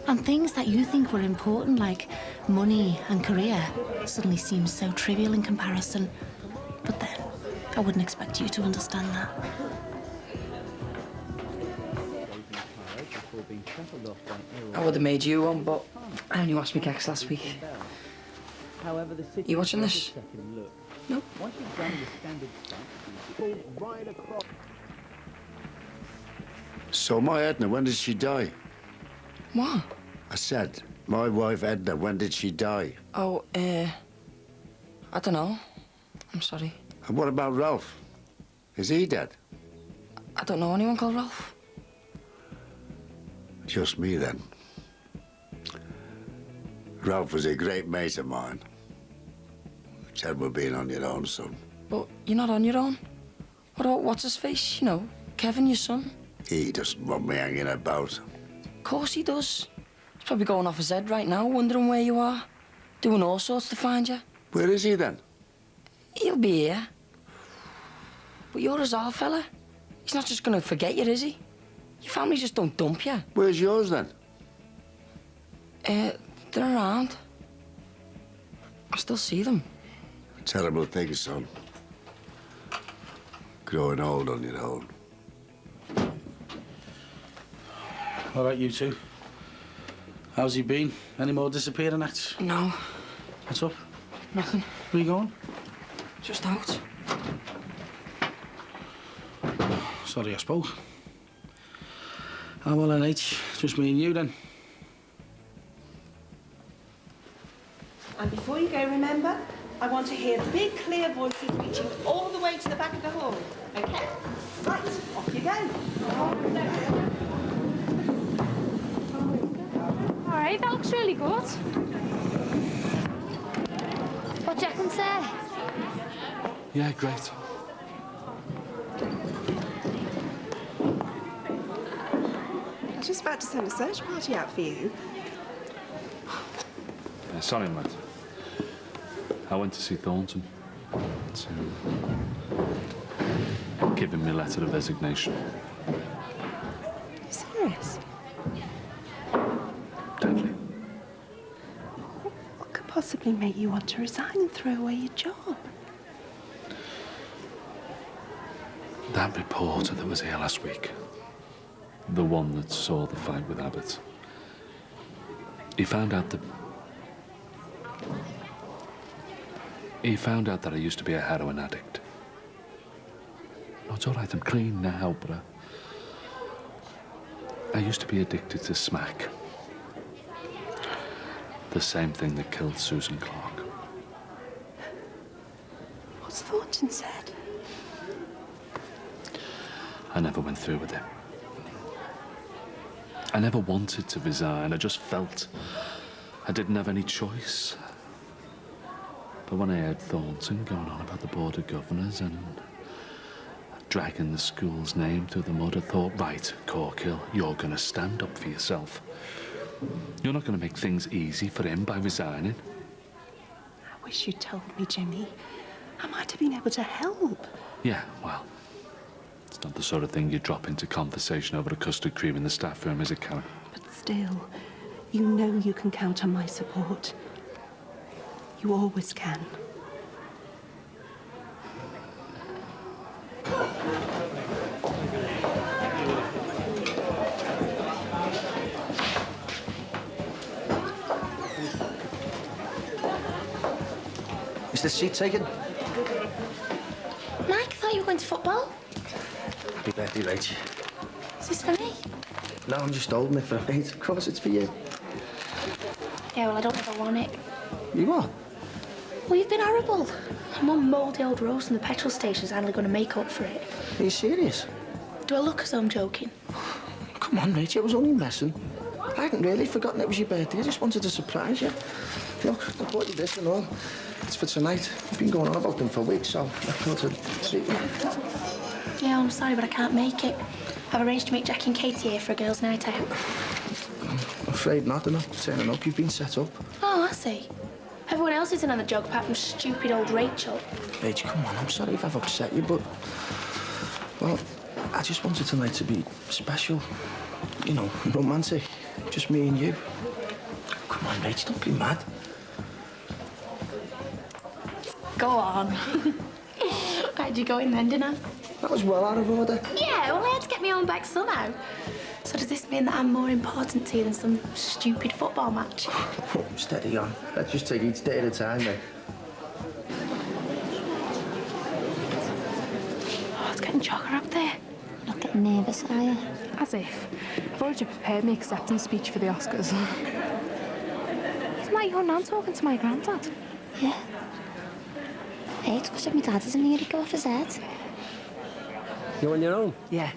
And things that you think were important, like money and career, suddenly seem so trivial in comparison. But then, I wouldn't expect you to understand that. I would have made you one, but I only washed my cakes last week. You watching this? No. So my Edna, when did she die? What? I said, my wife Edna, when did she die? Oh, I don't know. I'm sorry. And what about Ralph? Is he dead? I don't know anyone called Ralph. Just me, then. Ralph was a great mate of mine. Said we're being on your own, son. But you're not on your own. What about what's-his-face? You know, Kevin, your son. He doesn't want me hanging about. Of course he does. He's probably going off his head right now, wondering where you are. Doing all sorts to find you. Where is he, then? He'll be here. But you're his old fella. He's not just going to forget you, is he? Your family just don't dump you. Where's yours, then? They're around. I still see them. A terrible thing, son. Growing old on your own. All right, you two. How's he been? Any more disappearing acts? No. What's up? Nothing. Where you going? Just out. Sorry I spoke. Oh, well, then, H. Just me and you, then. And before you go, remember, I want to hear big, clear voices reaching all the way to the back of the hall. OK? Right, off you go. All right, that looks really good. What do you reckon, sir? Yeah, great. I was just about to send a search party out for you. Yeah, sorry, lad. I went to see Thornton to give him my letter of resignation. You serious? Deadly. What could possibly make you want to resign and throw away your job? That reporter that was here last week, the one that saw the fight with Abbott, he found out that I used to be a heroin addict. Oh, it's all right, I'm clean now, but I used to be addicted to smack. The same thing that killed Susan Clark. What's Thornton said? I never went through with it. I never wanted to resign. I just felt I didn't have any choice. But when I heard Thornton going on about the Board of Governors and dragging the school's name through the mud, I thought, right, Corkill, you're going to stand up for yourself. You're not going to make things easy for him by resigning. Were wish you'd told me, Jimmy. I might have been able to help. Yeah, well, it's not the sort of thing you drop into conversation over a custard cream in the staff room, is it, Karen? But still, you know you can count on my support. You always can. Is the seat taken? Mike, I thought you were going to football. Happy birthday, Rach. Is this for me? No, I'm just holding it for a mate. Of course it's for you. Yeah, well, I don't think I want it. You what? Well, you've been horrible. Mum mauled the old roast in the petrol station's only going to make up for it. Are you serious? Do I look as though I'm joking? Come on, Rach, I was only messing. I hadn't really forgotten it was your birthday. I just wanted to surprise you. Look, I bought you this and all. It's for tonight. I've been going on about them for weeks, so I thought I'd treat you. Yeah, I'm sorry, but I can't make it. I've arranged to meet Jackie and Katie here for a girls' night out. I'm afraid not. They're not turning up. You've been set up. Oh, I see. Everyone else is in on the joke apart from stupid old Rachel. Rach, come on. I'm sorry if I've upset you, but... Well, I just wanted tonight to be special. You know, romantic. Just me and you. Come on, Rach, don't be mad. Go on. Where'd you go in then, dinner? That was well out of order. Yeah, well, I had to get my own back somehow. So does this mean that I'm more important to you than some stupid football match? Steady on. Let's just take each day at a time, then. Oh, it's getting chocker up there. Not getting nervous, are you? As if. I've already prepared my acceptance speech for the Oscars. Isn't that your nan talking to my granddad? Yeah. Hey, it's because my dad isn't here. He'd go off his head. You on your own? Yeah.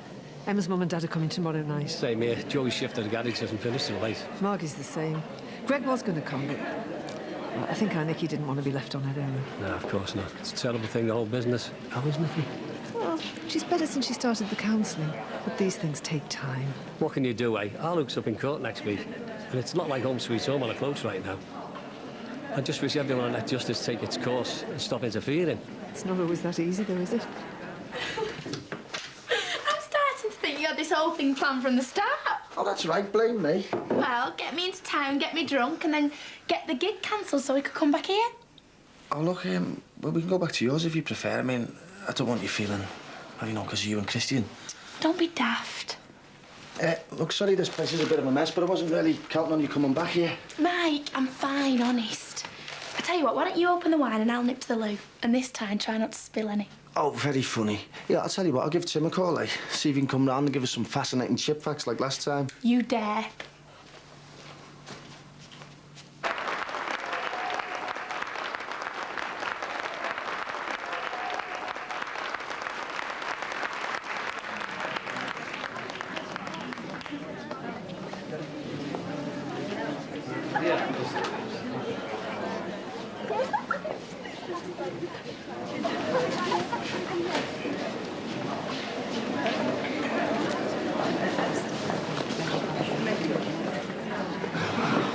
Emma's mum and dad are coming tomorrow night. Same here. Joey's shift at the garage hasn't finished till late. Margie's the same. Greg was going to come, but I think our Nikki didn't want to be left on her own. No, of course not. It's a terrible thing, the whole business. How is Nicky? Well, she's better since she started the counselling, but these things take time. What can you do, eh? Our Luke's up in court next week, and it's not like home sweet home on a close right now. I just wish everyone would let justice take its course and stop interfering. It's not always that easy, though, is it? I'm starting to think you had this whole thing planned from the start. Oh, that's right. Blame me. Well, get me into town, get me drunk, and then get the gig cancelled so we could come back here. Oh, look, well, we can go back to yours if you prefer. I mean, I don't want you feeling, well, you know, because of you and Christian. Don't be daft. Look, sorry this place is a bit of a mess, but I wasn't really counting on you coming back here. Mike, I'm fine, honest. I tell you what, why don't you open the wine and I'll nip to the loo? And this time, try not to spill any. Oh, very funny. Yeah, I'll tell you what, I'll give Tim a call, eh? See if he can come round and give us some fascinating chip facts like last time. You dare.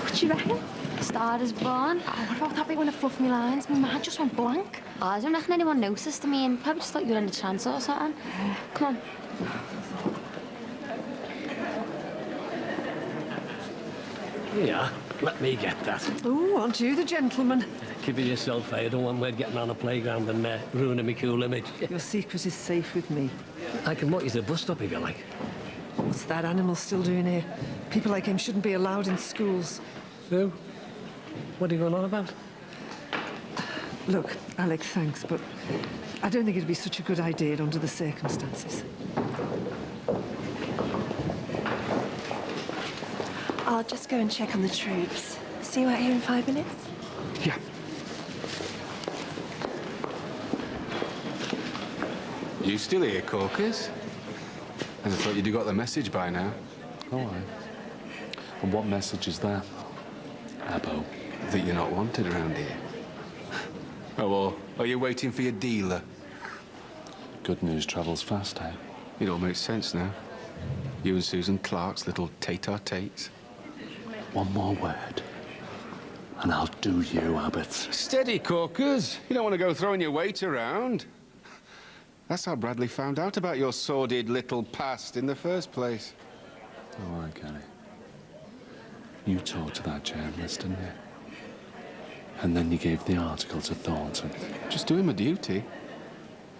What do you reckon? Star is born. Oh, what about that bit when I fluffed my lines? My mind just went blank. Oh, I don't reckon anyone noticed. I mean, probably just thought you were in a trance or something. Come on. Yeah, let me get that. Oh, aren't you the gentleman? Keep it yourself, eh? I don't want Wed getting on a playground and ruining my cool image. Your secret is safe with me. I can walk you to the bus stop if you like. What's that animal still doing here? People like him shouldn't be allowed in schools. Who? What are you going on about? Look, Alec, thanks, but I don't think it'd be such a good idea under the circumstances. I'll just go and check on the troops. See you out here in 5 minutes? Yeah. You still here, Corkers? I thought you'd got the message by now. Oh, aye. And what message is that? Abbo. That you're not wanted around here. Oh, or are you waiting for your dealer? Good news travels fast, eh? It all makes sense now. You and Susan Clark's little tete-a-tetes. One more word. And I'll do you, Abbott. Steady, corkers. You don't want to go throwing your weight around. That's how Bradley found out about your sordid little past in the first place. All right, Kenny. You talked to that journalist, didn't you? And then you gave the article to Thornton. Just doing my duty.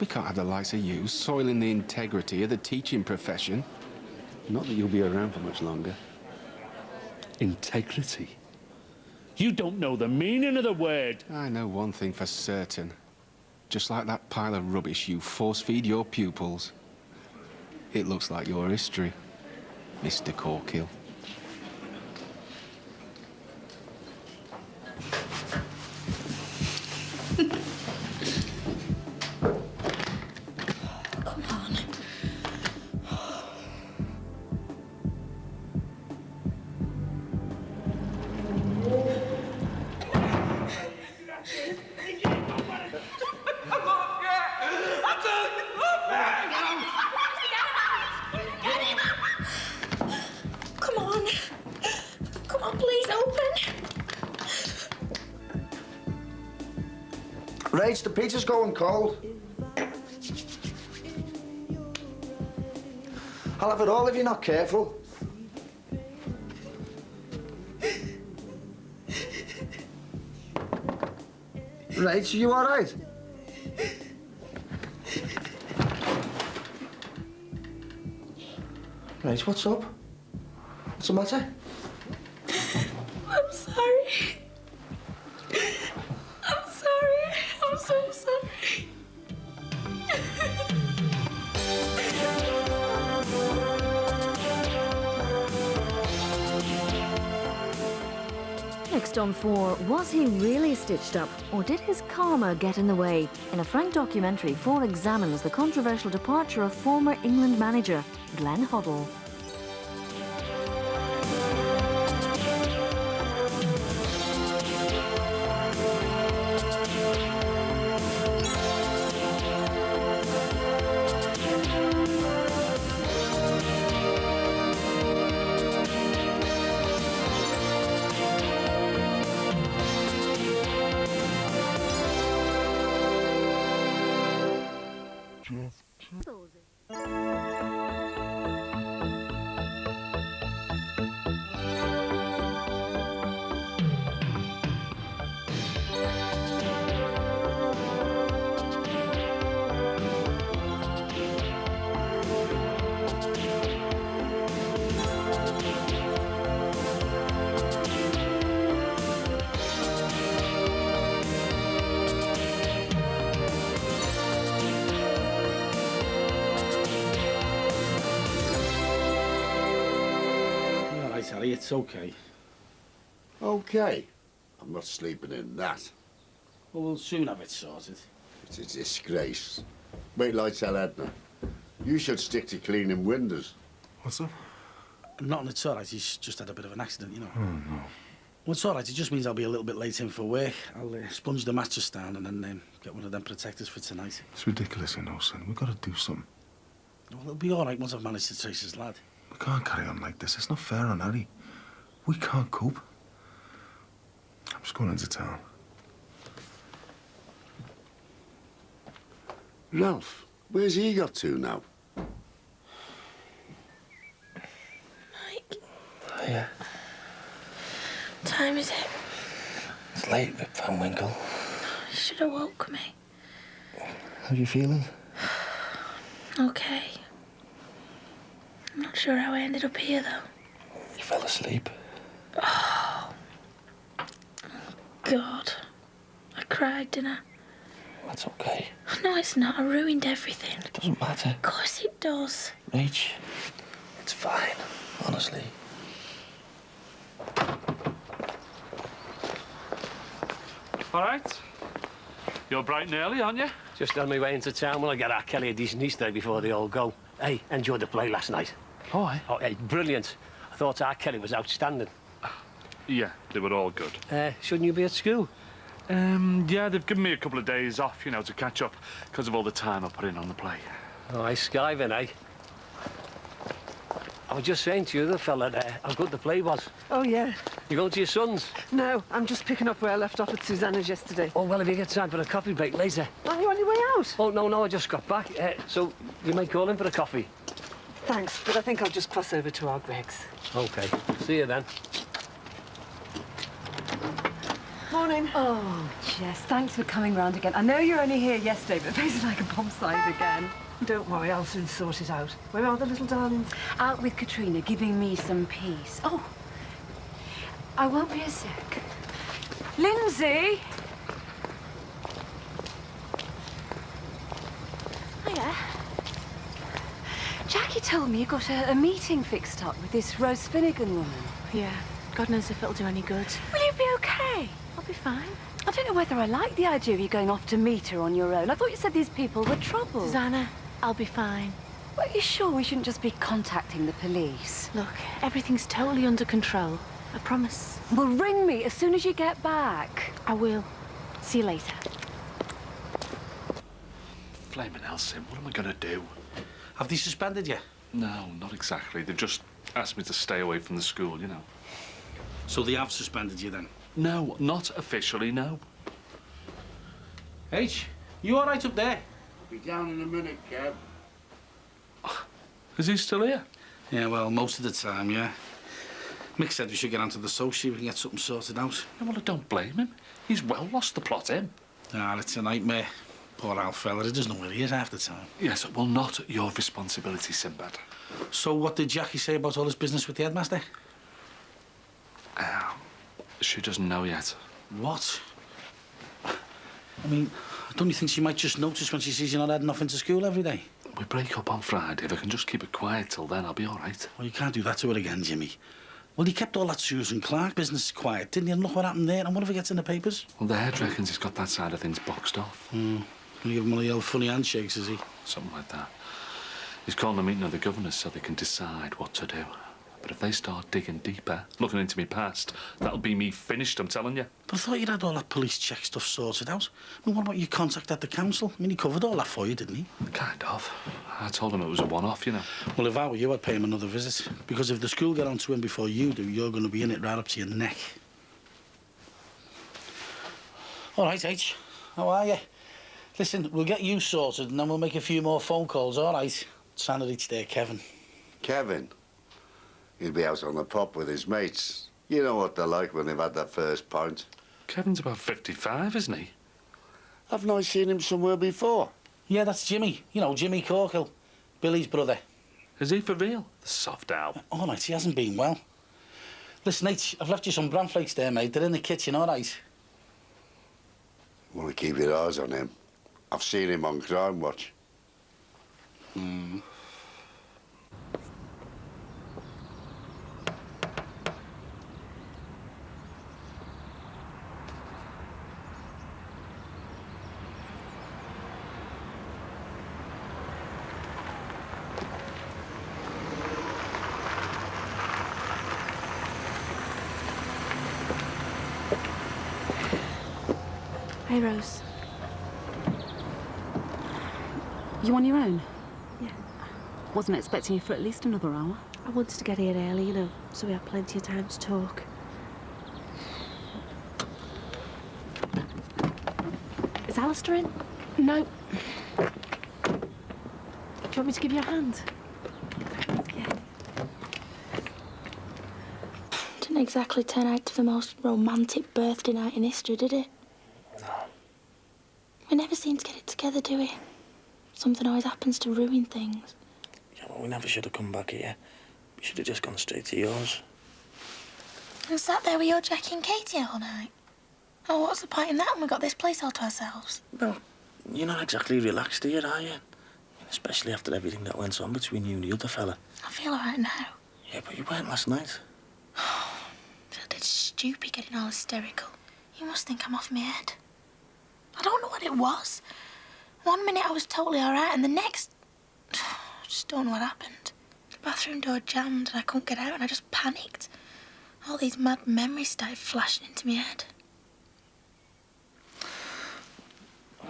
We can't have the likes of you soiling the integrity of the teaching profession. Not that you'll be around for much longer. Integrity? You don't know the meaning of the word. I know one thing for certain. Just like that pile of rubbish you force-feed your pupils. It looks like your history, Mr. Corkill. Come on. Come on. Come on, please open. Rach, the pizza's going cold. I'll have it all if you're not careful. Rach, are you all right? Rach, what's up? What's the matter? I'm sorry. I'm sorry. I'm so sorry. Next on 4, was he really stitched up, or did his karma get in the way? In a Frank documentary, 4 examines the controversial departure of former England manager Glenn Hoddle. Harry, it's okay. Okay? I'm not sleeping in that. Well, we'll soon have it sorted. It's a disgrace. Wait till I tell Edna. You should stick to cleaning windows. What's up? Nothing, it's all right. He's just had a bit of an accident, you know. Oh, no. Well, it's all right. It just means I'll be a little bit late in for work. I'll sponge the mattress down and then get one of them protectors for tonight. It's ridiculous, you know, son. We've got to do something. Well, it'll be all right once I've managed to trace his lad. We can't carry on like this. It's not fair on Harry. We can't cope. I'm just going into town. Ralph, where's he got to now? Oh, yeah. What time is it? It's late, Rip Van Winkle. You should have woke me. How are you feeling? Okay. I'm not sure how I ended up here, though. You fell asleep. Oh. God. I cried, didn't I? That's okay. No, it's not. I ruined everything. It doesn't matter. Of course it does. Rach, it's fine, honestly. All right. You're bright and early, aren't you? Just on my way into town when I get our Kelly a decent Easter egg before they all go. Hey, enjoyed the play last night. Oh, aye. Oh, hey, brilliant. I thought our Kelly was outstanding. Yeah, they were all good. Shouldn't you be at school? Yeah, they've given me a couple of days off, you know, to catch up because of all the time I put in on the play. Oh, I skiving, eh? I was just saying to you, the fella there, how good the play was. Oh, yeah. You going to your son's? No, I'm just picking up where I left off at Susanna's yesterday. Oh, well, if you get time for a coffee break later. Are you on your way out? Oh, no, I just got back. So you might call in for a coffee. Thanks, but I think I'll just cross over to our Greg's. OK. See you then. Morning. Oh, Jess, thanks for coming round again. I know you were only here yesterday, but it feels like a bomb site again. Don't worry, I'll soon sort it out. Where are the little darlings? Out with Katrina, giving me some peace. Oh, I won't be a sec. Lindsay! Hiya. Jackie told me you got a meeting fixed up with this Rose Finnegan woman. Yeah, God knows if it'll do any good. Will you be okay? I'll be fine. I don't know whether I like the idea of you going off to meet her on your own. I thought you said these people were trouble. Susanna, I'll be fine. Well, are you sure we shouldn't just be contacting the police? Look, everything's totally under control. I promise. Well, ring me as soon as you get back. I will. See you later. Flaming hell, Sim, what am I going to do? Have they suspended you? No, not exactly. They've just asked me to stay away from the school, you know. So they have suspended you then? No, not officially, no. H, you all right up there? I'll be down in a minute, Kev. Is he still here? Yeah, well, most of the time, yeah. Mick said we should get onto the social, we can get something sorted out. Yeah, well, I don't blame him. He's well lost the plot, him. Ah, it's a nightmare. Poor old fella, he doesn't know where he is half the time. Yes, well, not your responsibility, Sinbad. So what did Jackie say about all this business with the headmaster? She doesn't know yet. What? I mean, don't you think she might just notice when she sees you're not heading off into school every day? We break up on Friday. If I can just keep it quiet till then, I'll be all right. Well, you can't do that to her again, Jimmy. Well, you kept all that Susan Clark business quiet, didn't you? And look what happened there, and what if it gets in the papers? Well, the head reckons he's got that side of things boxed off. You give him one of the old funny handshakes, is he? Something like that. He's calling a meeting of the governors so they can decide what to do. But if they start digging deeper, looking into me past, that'll be me finished, I'm telling you. But I thought you'd had all that police check stuff sorted out. I mean, what about your contact at the council? I mean, he covered all that for you, didn't he? Kind of. I told him it was a one-off, you know. Well, if I were you, I'd pay him another visit. Because if the school get onto him before you do, you're going to be in it right up to your neck. All right, H. How are you? Listen, we'll get you sorted and then we'll make a few more phone calls, all right? Sanity's there, Kevin. Kevin? He'll be out on the pop with his mates. You know what they're like when they've had their first pint. Kevin's about 55, isn't he? Haven't I seen him somewhere before? Yeah, that's Jimmy. You know, Jimmy Corkill. Billy's brother. Is he for real? The soft owl. All right, he hasn't been well. Listen, H, I've left you some bran flakes there, mate. They're in the kitchen, all right? Want to keep your eyes on him. I've seen him on Crime Watch. Hey, Rose. You on your own? Yeah. Wasn't expecting you for at least another hour. I wanted to get here early, you know, so we have plenty of time to talk. Is Alistair in? No. Do you want me to give you a hand? Didn't exactly turn out to the most romantic birthday night in history, did it? No. We never seem to get it together, do we? Something always happens to ruin things. Yeah, well, we never should have come back here. We should have just gone straight to yours. And sat there with your Jackie and Katie all night. Oh, what's the point in that when we got this place all to ourselves? Well, you're not exactly relaxed here, are you? Especially after everything that went on between you and the other fella. I feel all right now. Yeah, but you weren't last night. I did stupid getting all hysterical. You must think I'm off my head. I don't know what it was. One minute I was totally all right, and the next... I just don't know what happened. The bathroom door jammed, and I couldn't get out, and I just panicked. All these mad memories started flashing into my head.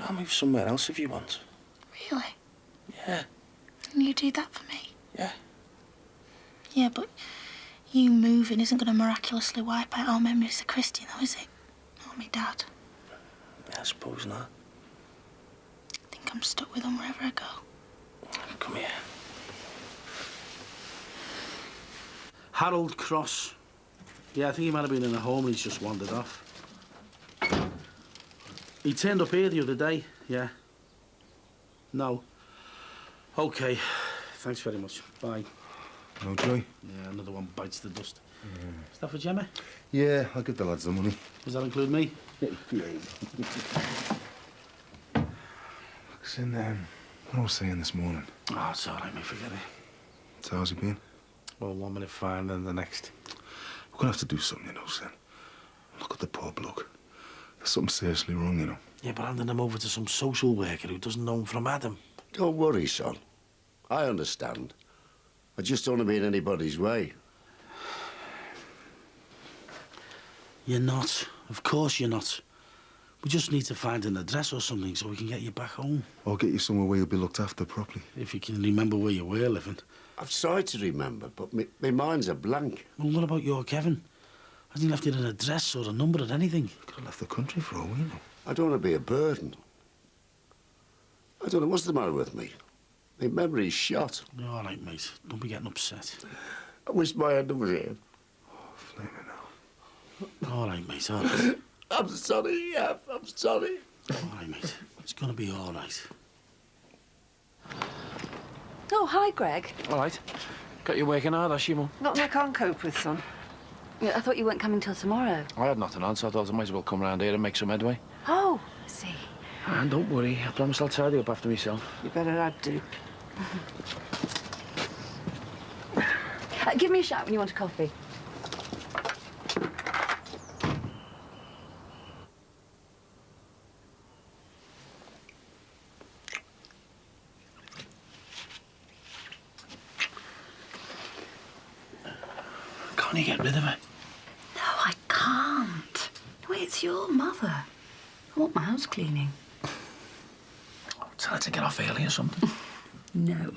I'll move somewhere else if you want. Really? Yeah. And you do that for me? Yeah. Yeah, but you moving isn't going to miraculously wipe out our memories of Christy, though, is it? Or me dad. Yeah, I suppose not. I think I'm stuck with them wherever I go. Come here. Harold Cross. Yeah, I think he might have been in a home and he's just wandered off. He turned up here the other day, yeah. No. OK. Thanks very much. Bye. No joy? Yeah, another one bites the dust. Is that for Gemma? Yeah, I'll give the lads the money. Does that include me? Listen, what I was saying this morning. Oh, it's all right, mate, forget it. So how's he been? Well, 1 minute fine, then the next. We're gonna have to do something, you know, Sen. Look at the poor bloke. There's something seriously wrong, you know. Yeah, but handing him over to some social worker who doesn't know him from Adam. Don't worry, son. I understand. I just don't want to be in anybody's way. You're not. Of course you're not. We just need to find an address or something so we can get you back home. I'll get you somewhere where you'll be looked after properly. If you can remember where you were living. I've tried to remember, but my mind's a blank. Well, what about your Kevin? Hasn't he left you an address or a number or anything? Could have left the country for all we know. I don't want to be a burden. I don't know what's the matter with me. My memory's shot. You're all right, mate. Don't be getting upset. I wish my hand was here. Oh, flaming hell. All right, mate, all right. I'm sorry, yeah, I'm sorry. All right, mate. It's gonna be all right. Oh, hi, Greg. All right. Got you working hard, has she, Mum? Nothing I can't cope with, son. Yeah, I thought you weren't coming till tomorrow. I had nothing on, so I thought I might as well come round here and make some headway. Oh, I see. And don't worry, I promise I'll tidy up after myself. You better I'd do. Give me a shout when you want a coffee. Can't you get rid of her? No, I can't. Wait, it's your mother. I want my house cleaning. Tell her to get off early or something. No.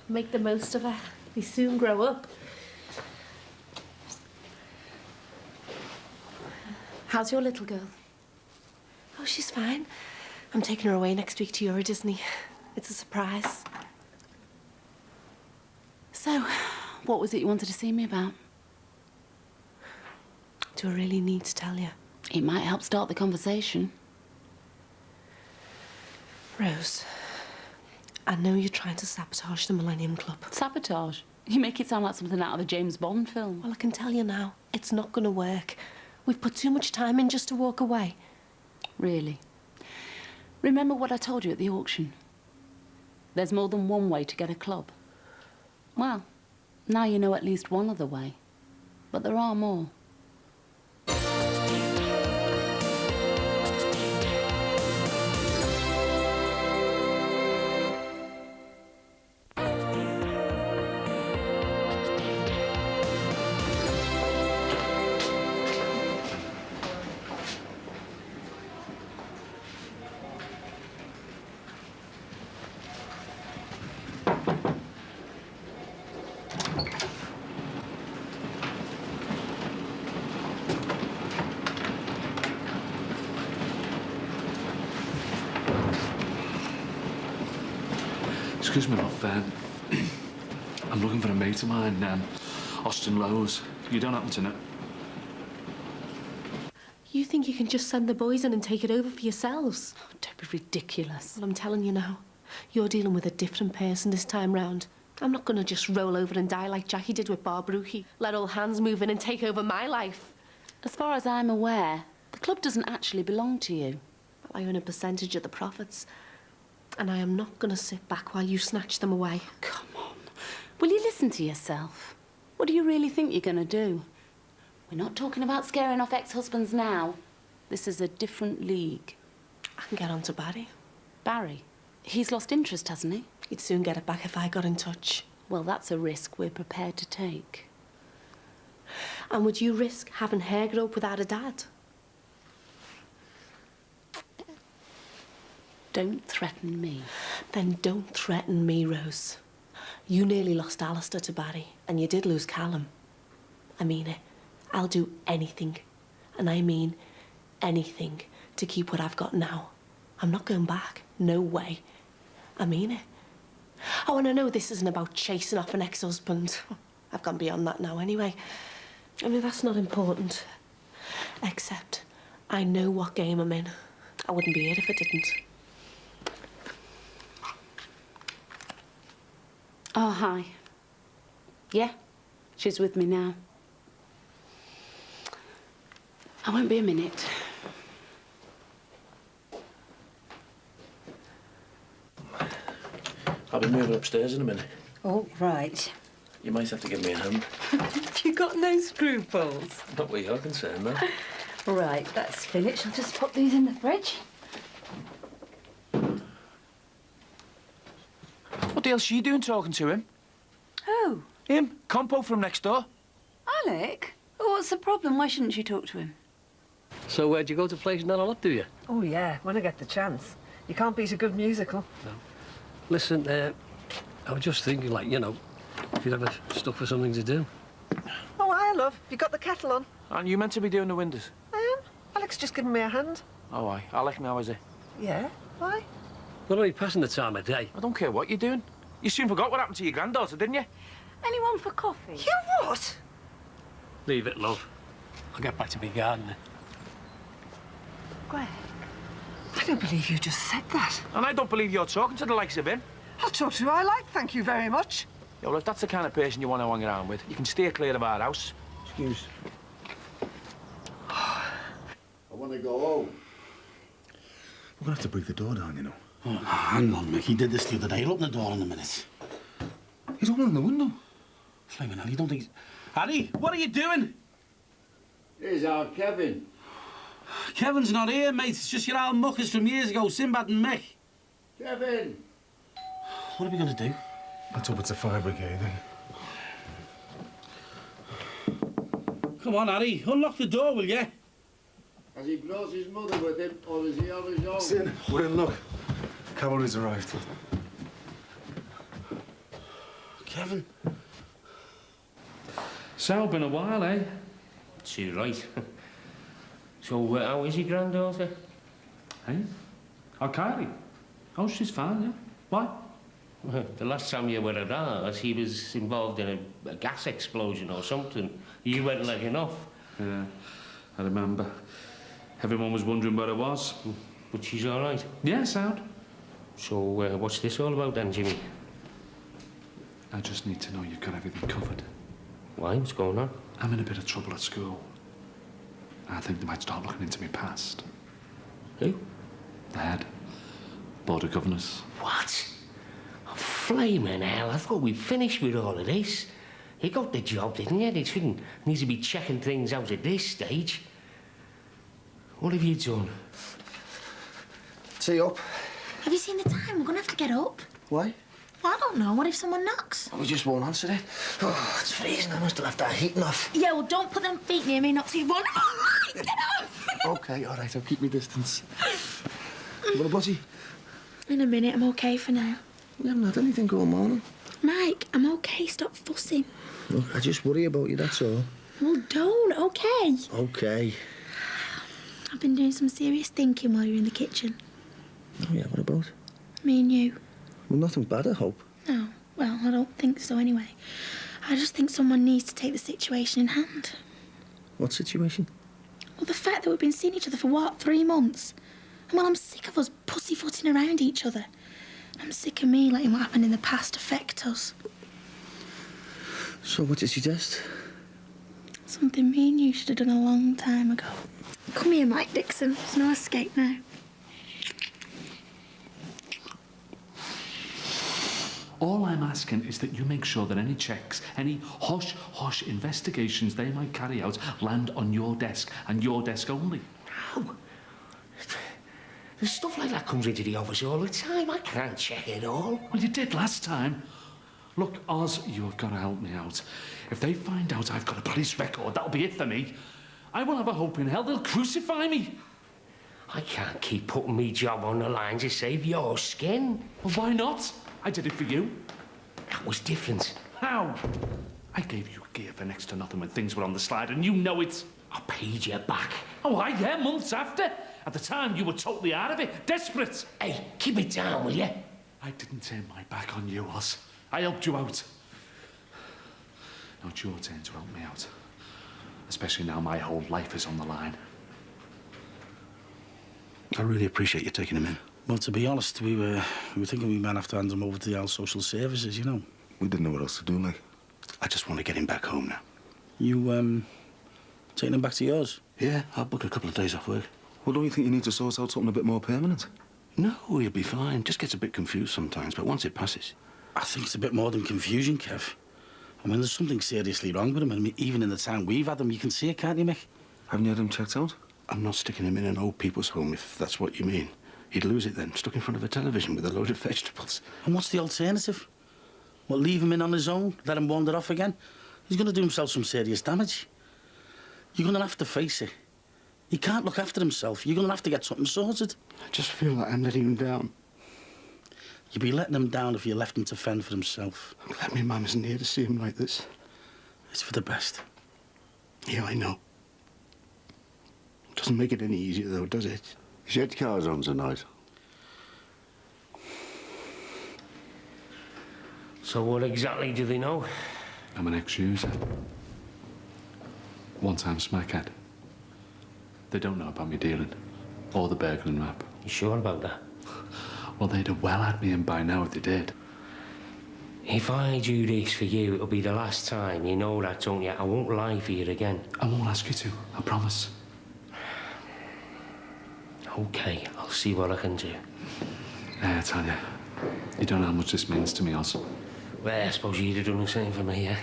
Make the most of her. They soon grow up. How's your little girl? Oh, she's fine. I'm taking her away next week to Euro Disney. It's a surprise. So, what was it you wanted to see me about? Do I really need to tell you? It might help start the conversation. Rose, I know you're trying to sabotage the Millennium Club. Sabotage? You make it sound like something out of a James Bond film. Well, I can tell you now, it's not going to work. We've put too much time in just to walk away. Really? Remember what I told you at the auction? There's more than one way to get a club. Well, now you know at least one other way. But there are more. Excuse me, love. I'm looking for a mate of mine, Austin Lowes. You don't happen to know? You think you can just send the boys in and take it over for yourselves? Oh, don't be ridiculous. Well, I'm telling you now, you're dealing with a different person this time round. I'm not going to just roll over and die like Jackie did with Barbrucci. Let all hands move in and take over my life. As far as I'm aware, the club doesn't actually belong to you. Well, I own a percentage of the profits. And I am not going to sit back while you snatch them away. Come on. Will you listen to yourself? What do you really think you're going to do? We're not talking about scaring off ex-husbands now. This is a different league. I can get on to Barry. Barry? He's lost interest, hasn't he? He'd soon get it back if I got in touch. Well, that's a risk we're prepared to take. And would you risk having hair grow up without a dad? Don't threaten me. Then don't threaten me, Rose. You nearly lost Alistair to Barry, and you did lose Callum. I mean it. I'll do anything, and I mean anything, to keep what I've got now. I'm not going back. No way. I mean it. Oh, and I know this isn't about chasing off an ex-husband. I've gone beyond that now anyway. I mean, that's not important. Except I know what game I'm in. I wouldn't be here if I didn't. Oh, hi. Yeah, she's with me now. I won't be a minute. I'll be moving upstairs in a minute. Oh, right. You might have to give me a hand. You got no scruples. Not where you're concerned, though. Right, that's finished. I'll just pop these in the fridge. What the hell's she doing talking to him? Who? Him, Compo from next door. Alec? Oh, what's the problem? Why shouldn't you talk to him? So where'd you go to play Nana Lot, do you? Oh, yeah, when I get the chance. You can't beat a good musical. No. Listen, I was just thinking, like, you know, if you'd ever stuck for something to do. Oh, hi, love. You got the kettle on? And you meant to be doing the windows? I am. Alex just giving me a hand. Oh, aye. Alec now, is it? Yeah, why? We're only passing the time of day. I don't care what you're doing. You soon forgot what happened to your granddaughter, didn't you? Anyone for coffee? You what? Leave it, love. I'll get back to my gardening. Greg, I don't believe you just said that. And I don't believe you're talking to the likes of him. I'll talk to who I like, thank you very much. Yo, look, that's the kind of person you want to hang around with. You can steer clear of our house. Excuse. I want to go home. We're gonna have to break the door down, you know. Oh, hang on, Mick. He did this the other day. He'll open the door in a minute. He's opening the window. Flaming hell, you don't think... Harry, what are you doing? Here's our Kevin. Kevin's not here, mate. It's just your old muckers from years ago, Sinbad and Mick. Kevin! What are we going to do? Let's hope it's a fire brigade, then. Come on, Harry. Unlock the door, will you? Has he brought his mother with him, or is he on his own? Sin, we're in luck. Cavalry's arrived. Kevin? So, been a while, eh? Too right. So, how is your granddaughter? Eh? Oh, Kylie? Oh, she's fine, yeah. Why? Well, the last time you were at ours, he was involved in a gas explosion or something. You went letting off. Yeah, I remember. Everyone was wondering where I was. But she's all right? Yeah, sound. So, what's this all about then, Jimmy? I just need to know you've got everything covered. Why? What's going on? I'm in a bit of trouble at school. I think they might start looking into my past. Who? The head. Board of Governors. What? Oh, flaming hell, I thought we'd finished with all of this. You got the job, didn't you? They shouldn't need to be checking things out at this stage. What have you done? Tea up. Have you seen the time? We're going to have to get up. Why? Well, I don't know. What if someone knocks? We just won't answer it. Oh, it's freezing. I must have left that heating off. Yeah, well, don't put them feet near me, not till you want. Get up! OK, all right, I'll keep my distance. You want a butty? In a minute, I'm OK for now. You haven't had anything going on. Mike, I'm OK. Stop fussing. Look, I just worry about you, that's all. Well, don't. OK. OK. I've been doing some serious thinking while you're in the kitchen. Oh, yeah, what about? Me and you. Well, nothing bad, I hope. No, well, I don't think so anyway. I just think someone needs to take the situation in hand. What situation? Well, the fact that we've been seeing each other for, what, 3 months? And well, I'm sick of us pussyfooting around each other. I'm sick of me letting what happened in the past affect us. So what do you suggest? Something me and you should have done a long time ago. Come here, Mike Dixon. There's no escape now. All I'm asking is that you make sure that any checks, any hush investigations they might carry out land on your desk, and your desk only. No. There's stuff like that comes into the office all the time. I can't check it all. Well, you did last time. Look, Oz, you've got to help me out. If they find out I've got a police record, that'll be it for me. I will have a hope in hell they'll crucify me. I can't keep putting me job on the line to save your skin. Well, why not? I did it for you. That was different. How? I gave you gear for next to nothing when things were on the slide, and you know it. I paid you back. Oh, yeah, months after. At the time, you were totally out of it, desperate. Hey, keep it down, will you? I didn't turn my back on you, Oz. I helped you out. Now it's your turn to help me out. Especially now my whole life is on the line. I really appreciate you taking him in. Well, to be honest, we were thinking we might have to hand him over to the Al Social Services, you know. We didn't know what else to do, like. I just want to get him back home now. You, taking him back to yours? Yeah, I'll book a couple of days off work. Well, don't you think you need to sort out something a bit more permanent? No, he'll be fine. Just gets a bit confused sometimes, but once it passes... I think it's a bit more than confusion, Kev. I mean, there's something seriously wrong with him, and even in the time we've had him, you can see it, can't you, Mick? Haven't you had him checked out? I'm not sticking him in an old people's home, if that's what you mean. He'd lose it then, stuck in front of a television with a load of vegetables. And what's the alternative? What, leave him in on his own, let him wander off again? He's going to do himself some serious damage. You're going to have to face it. He can't look after himself. You're going to have to get something sorted. I just feel like I'm letting him down. You'd be letting him down if you left him to fend for himself. I'm glad my mum isn't here to see him like this. It's for the best. Yeah, I know. Doesn't make it any easier, though, does it? Shed cars on tonight. So what exactly do they know? I'm an ex-user. One-time smackhead. They don't know about me dealing. Or the burgling rap. You sure about that? Well, they'd have well had me in by now if they did. If I do this for you, it'll be the last time. You know that, don't you? I won't lie for you again. I won't ask you to. I promise. OK, I'll see what I can do. I tell you, you don't know how much this means to me, Oz. Well, I suppose you'd have done the same for me, yeah?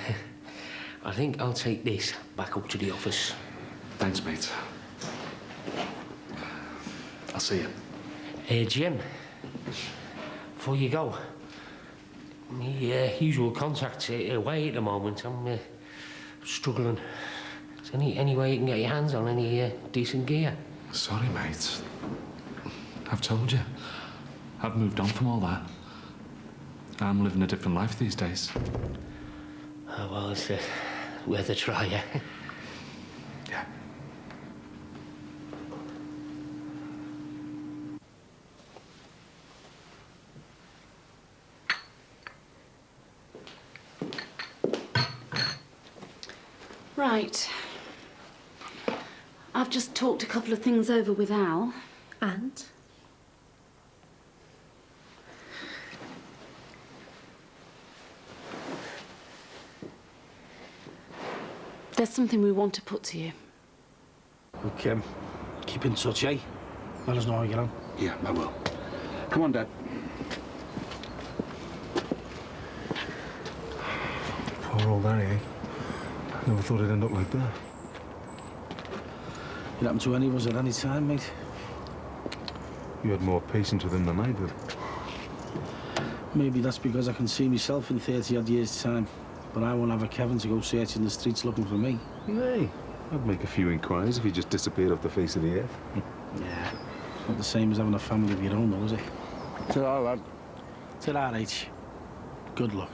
I think I'll take this back up to the office. Thanks, mate. I'll see you. Hey, Jim. Before you go, my usual contact's away at the moment. I'm struggling. Is there any way you can get your hands on any decent gear? Sorry, mate. I've told you. I've moved on from all that. I'm living a different life these days. Oh, well, it's worth a try, yeah? Yeah. Right. I've just talked a couple of things over with Al. And? There's something we want to put to you. Look, keep in touch, eh? Let us know how you get on. Yeah, I will. Come on, Dad. Poor old Harry, eh? Never thought it'd end up like that. It happened to any of us at any time, mate. You had more patience with him than I did. Maybe that's because I can see myself in 30-odd years' time. But I won't have a Kevin to go searching the streets looking for me. Hey, I'd make a few inquiries if he just disappeared off the face of the earth. Yeah, it's not the same as having a family of your own, though, is it? Ta-ra, lad. Ta-ra, H. Good luck.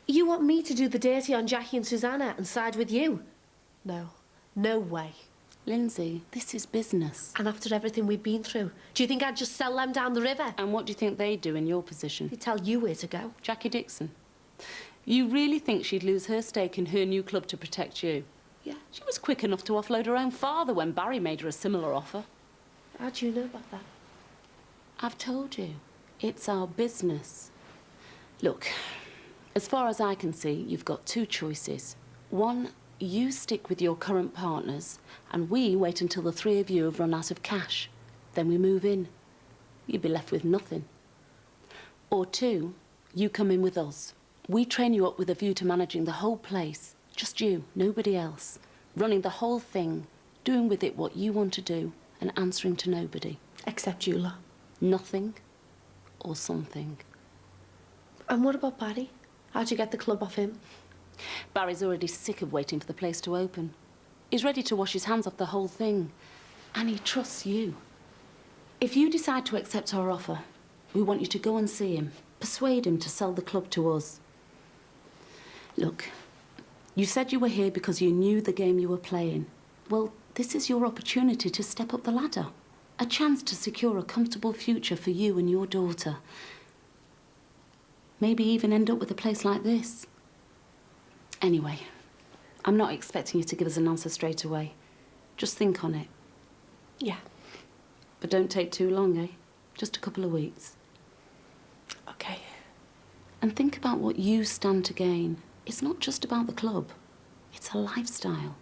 You want me to do the dirty on Jackie and Susanna and side with you? No. No way. Lindsay, this is business. And after everything we've been through, do you think I'd just sell them down the river? And what do you think they'd do in your position? They'd tell you where to go. Jackie Dixon. You really think she'd lose her stake in her new club to protect you? Yeah. She was quick enough to offload her own father when Barry made her a similar offer. How do you know about that? I've told you. It's our business. Look, as far as I can see, you've got two choices. One, you stick with your current partners, and we wait until the three of you have run out of cash. Then we move in. You'd be left with nothing. Or two, you come in with us. We train you up with a view to managing the whole place. Just you, nobody else. Running the whole thing, doing with it what you want to do, and answering to nobody. Except you lot. Nothing or something. And what about Barry? How'd you get the club off him? Barry's already sick of waiting for the place to open. He's ready to wash his hands off the whole thing. And he trusts you. If you decide to accept our offer, we want you to go and see him. Persuade him to sell the club to us. Look, you said you were here because you knew the game you were playing. Well, this is your opportunity to step up the ladder. A chance to secure a comfortable future for you and your daughter. Maybe even end up with a place like this. Anyway, I'm not expecting you to give us an answer straight away. Just think on it. Yeah. But don't take too long, eh? Just a couple of weeks. Okay. And think about what you stand to gain. It's not just about the club. It's a lifestyle.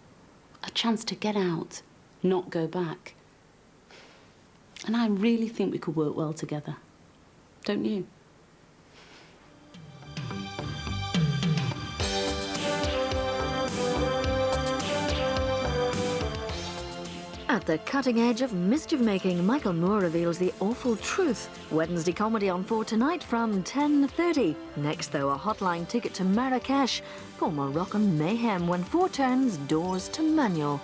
A chance to get out, not go back. And I really think we could work well together. Don't you? At the cutting edge of mischief-making, Michael Moore reveals the awful truth. Wednesday comedy on 4 tonight from 10:30. Next, though, a hotline ticket to Marrakesh for Moroccan mayhem when 4 turns doors to manual.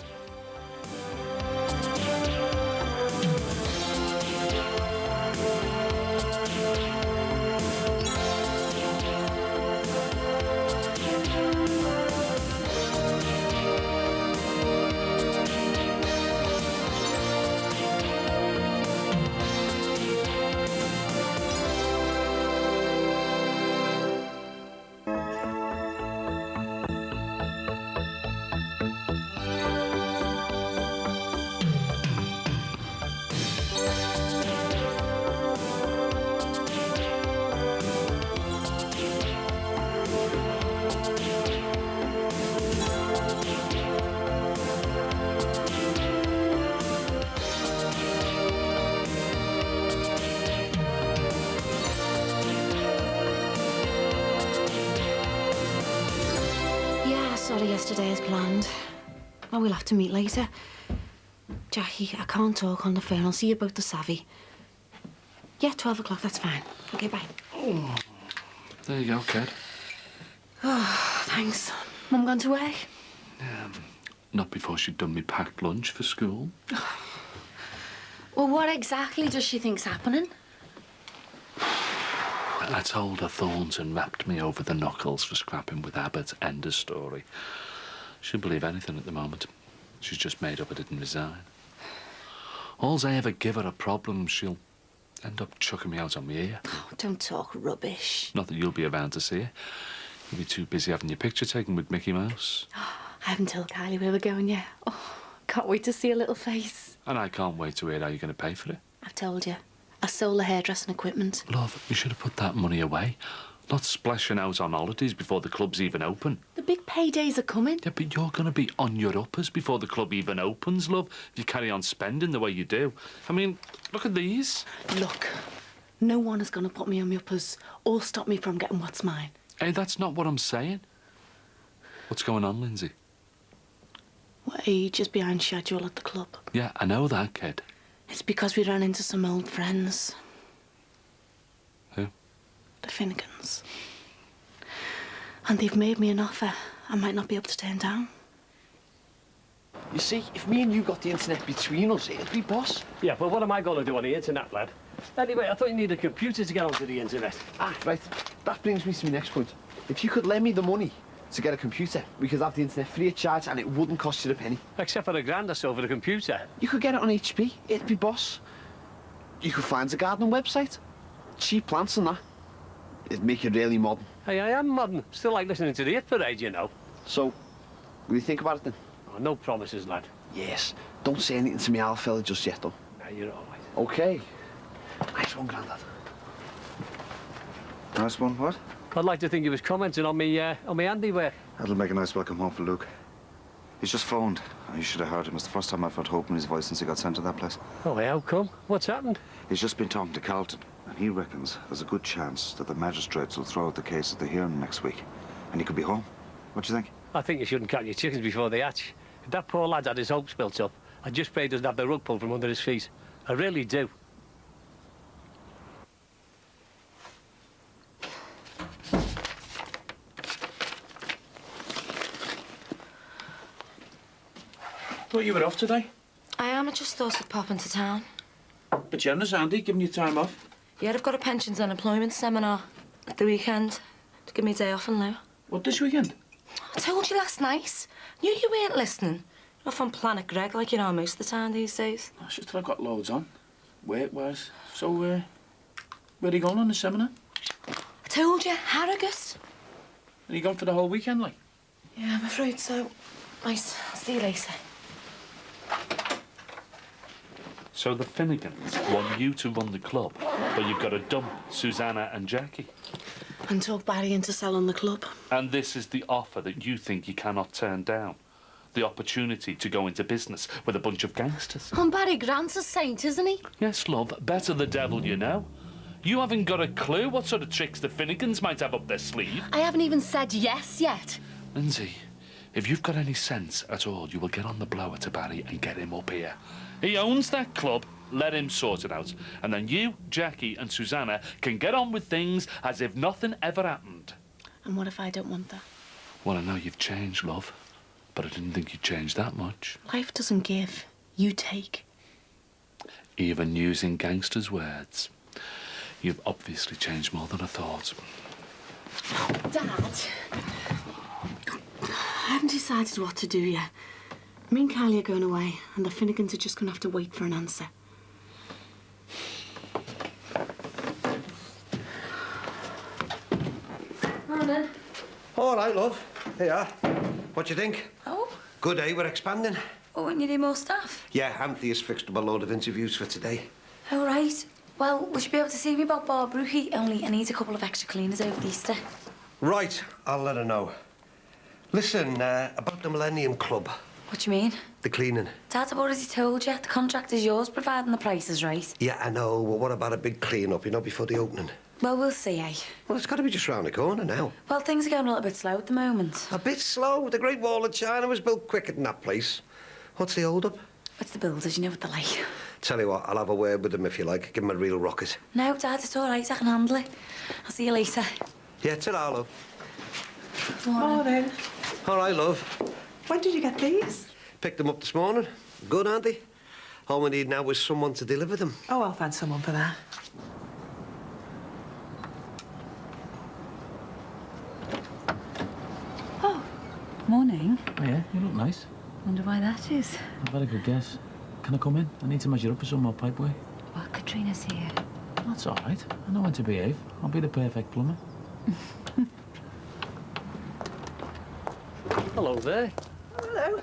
Sorry yesterday as planned. Well, we'll have to meet later. Jackie, I can't talk on the phone. I'll see you about the savvy. Yeah, 12 o'clock, that's fine. Okay, bye. Oh, there you go, kid. Oh, thanks. Mum gone to work? Not before she'd done me packed lunch for school. Well, what exactly does she think's happening? I told her Thornton rapped me over the knuckles for scrapping with Abbott. End of story. She'll believe anything at the moment. She's just made up I didn't resign. All's I ever give her a problem, she'll end up chucking me out on my ear. Oh, don't talk rubbish. Not that you'll be around to see her. You'll be too busy having your picture taken with Mickey Mouse. I haven't told Kylie where we're going yet. Oh, can't wait to see her little face. And I can't wait to hear how you're going to pay for it. I've told you. I sold the hairdressing equipment. Love, you should have put that money away. Not splashing out on holidays before the club's even open. The big paydays are coming. Yeah, but you're going to be on your uppers before the club even opens, love, if you carry on spending the way you do. I mean, look at these. Look, no one is going to put me on my uppers or stop me from getting what's mine. Hey, that's not what I'm saying. What's going on, Lindsay? We're ages behind schedule at the club. Yeah, I know that, kid. It's because we ran into some old friends. Who? The Finnegans. And they've made me an offer I might not be able to turn down. You see, if me and you got the internet between us, it'd be boss. Yeah, but what am I going to do on the internet, lad? Anyway, I thought you needed a computer to get onto the internet. Ah, right. That brings me to my next point. If you could lend me the money to get a computer, we could have the internet free of charge and it wouldn't cost you a penny. Except for $1,000 or so for the computer. You could get it on HP. It'd be boss. You could find a gardening website. Cheap plants and that. It'd make you really modern. Hey, I am modern. Still like listening to the hit parade, you know. So, will you think about it then? Oh, no promises, lad. Yes. Don't say anything to me, Al fella, just yet, though. No, you're all right. OK. Nice one, Grandad. Nice one, what? I'd like to think he was commenting on me handiwork. That'll make a nice welcome home for Luke. He's just phoned. You should have heard him. It's the first time I've heard hope in his voice since he got sent to that place. Oh, how come? What's happened? He's just been talking to Carlton, and he reckons there's a good chance that the magistrates will throw out the case at the hearing next week, and he could be home. What do you think? I think you shouldn't count your chickens before they hatch. If that poor lad's had his hopes built up, I just pray he doesn't have the rug pulled from under his feet. I really do. Thought you were off today? I am. I just thought I'd pop into town. But generous, Andy, giving you time off. Yeah, I've got a pensions and employment seminar at the weekend to give me a day off in lieu. What, this weekend? I told you last night. Knew you weren't listening. Off on Planet Greg like you are most of the time these days. It's just that I've got loads on, work-wise. So, where are you going on the seminar? I told you, Harrogate. Are you going for the whole weekend, like? Yeah, I'm afraid so. Right, I'll see you later. So the Finnegans want you to run the club, but you've got to dump Susanna and Jackie. And talk Barry into selling the club. And this is the offer that you think you cannot turn down. The opportunity to go into business with a bunch of gangsters. And Barry Grant's a saint, isn't he? Yes, love. Better the devil you know. You haven't got a clue what sort of tricks the Finnegans might have up their sleeve. I haven't even said yes yet. Lindsay, if you've got any sense at all, you will get on the blower to Barry and get him up here. He owns that club. Let him sort it out. And then you, Jackie and Susanna can get on with things as if nothing ever happened. And what if I don't want that? Well, I know you've changed, love. But I didn't think you'd change that much. Life doesn't give. You take. Even using gangsters' words. You've obviously changed more than I thought. Dad, I haven't decided what to do yet. Me and Kylie are going away, and the Finnegans are just going to have to wait for an answer. Morning. All right, love. Here you are. What do you think? Oh? Good, eh? We're expanding. Oh, and you need more staff? Yeah, Anthea's fixed up a load of interviews for today. All right. Well, we should be able to see me about Bar Brookie, only I need a couple of extra cleaners over the Easter. Right, I'll let her know. Listen, about the Millennium Club. What do you mean? The cleaning. Dad, I've already told you. The contract is yours, providing the price is right. Yeah, I know. Well, what about a big clean-up, you know, before the opening? Well, we'll see, eh? Well, it's got to be just round the corner now. Well, things are going a little bit slow at the moment. A bit slow? The Great Wall of China was built quicker than that place. What's the hold-up? It's the builders, you know what they're like. Tell you what, I'll have a word with them if you like. Give them a real rocket. No, Dad, it's all right. I can handle it. I'll see you later. Yeah, ta-ra, love. Morning. All right, love. When did you get these? Picked them up this morning. Good, aren't they? All we need now is someone to deliver them. Oh, I'll find someone for that. Oh, morning. Oh, yeah, you look nice. Wonder why that is. I've had a good guess. Can I come in? I need to measure up for some more pipework. Well, Katrina's here. That's all right. I know when to behave. I'll be the perfect plumber. Hello there. Hello.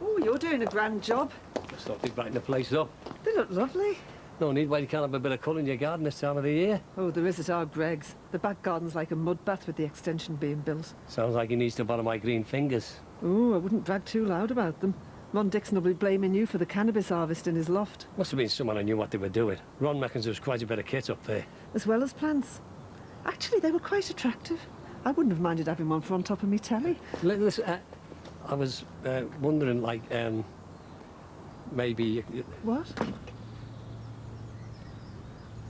Oh, you're doing a grand job. Just thought they'd brighten the place up. They look lovely. No need why you can't have a bit of colour in your garden this time of the year. Oh, there is at our Greg's. The back garden's like a mud bath with the extension being built. Sounds like he needs to borrow my green fingers. Oh, I wouldn't brag too loud about them. Ron Dixon will be blaming you for the cannabis harvest in his loft. Must have been someone who knew what they were doing. Ron reckons there was quite a bit of kit up there. As well as plants. Actually, they were quite attractive. I wouldn't have minded having one for on top of me telly. Listen, I was wondering, like, maybe... What?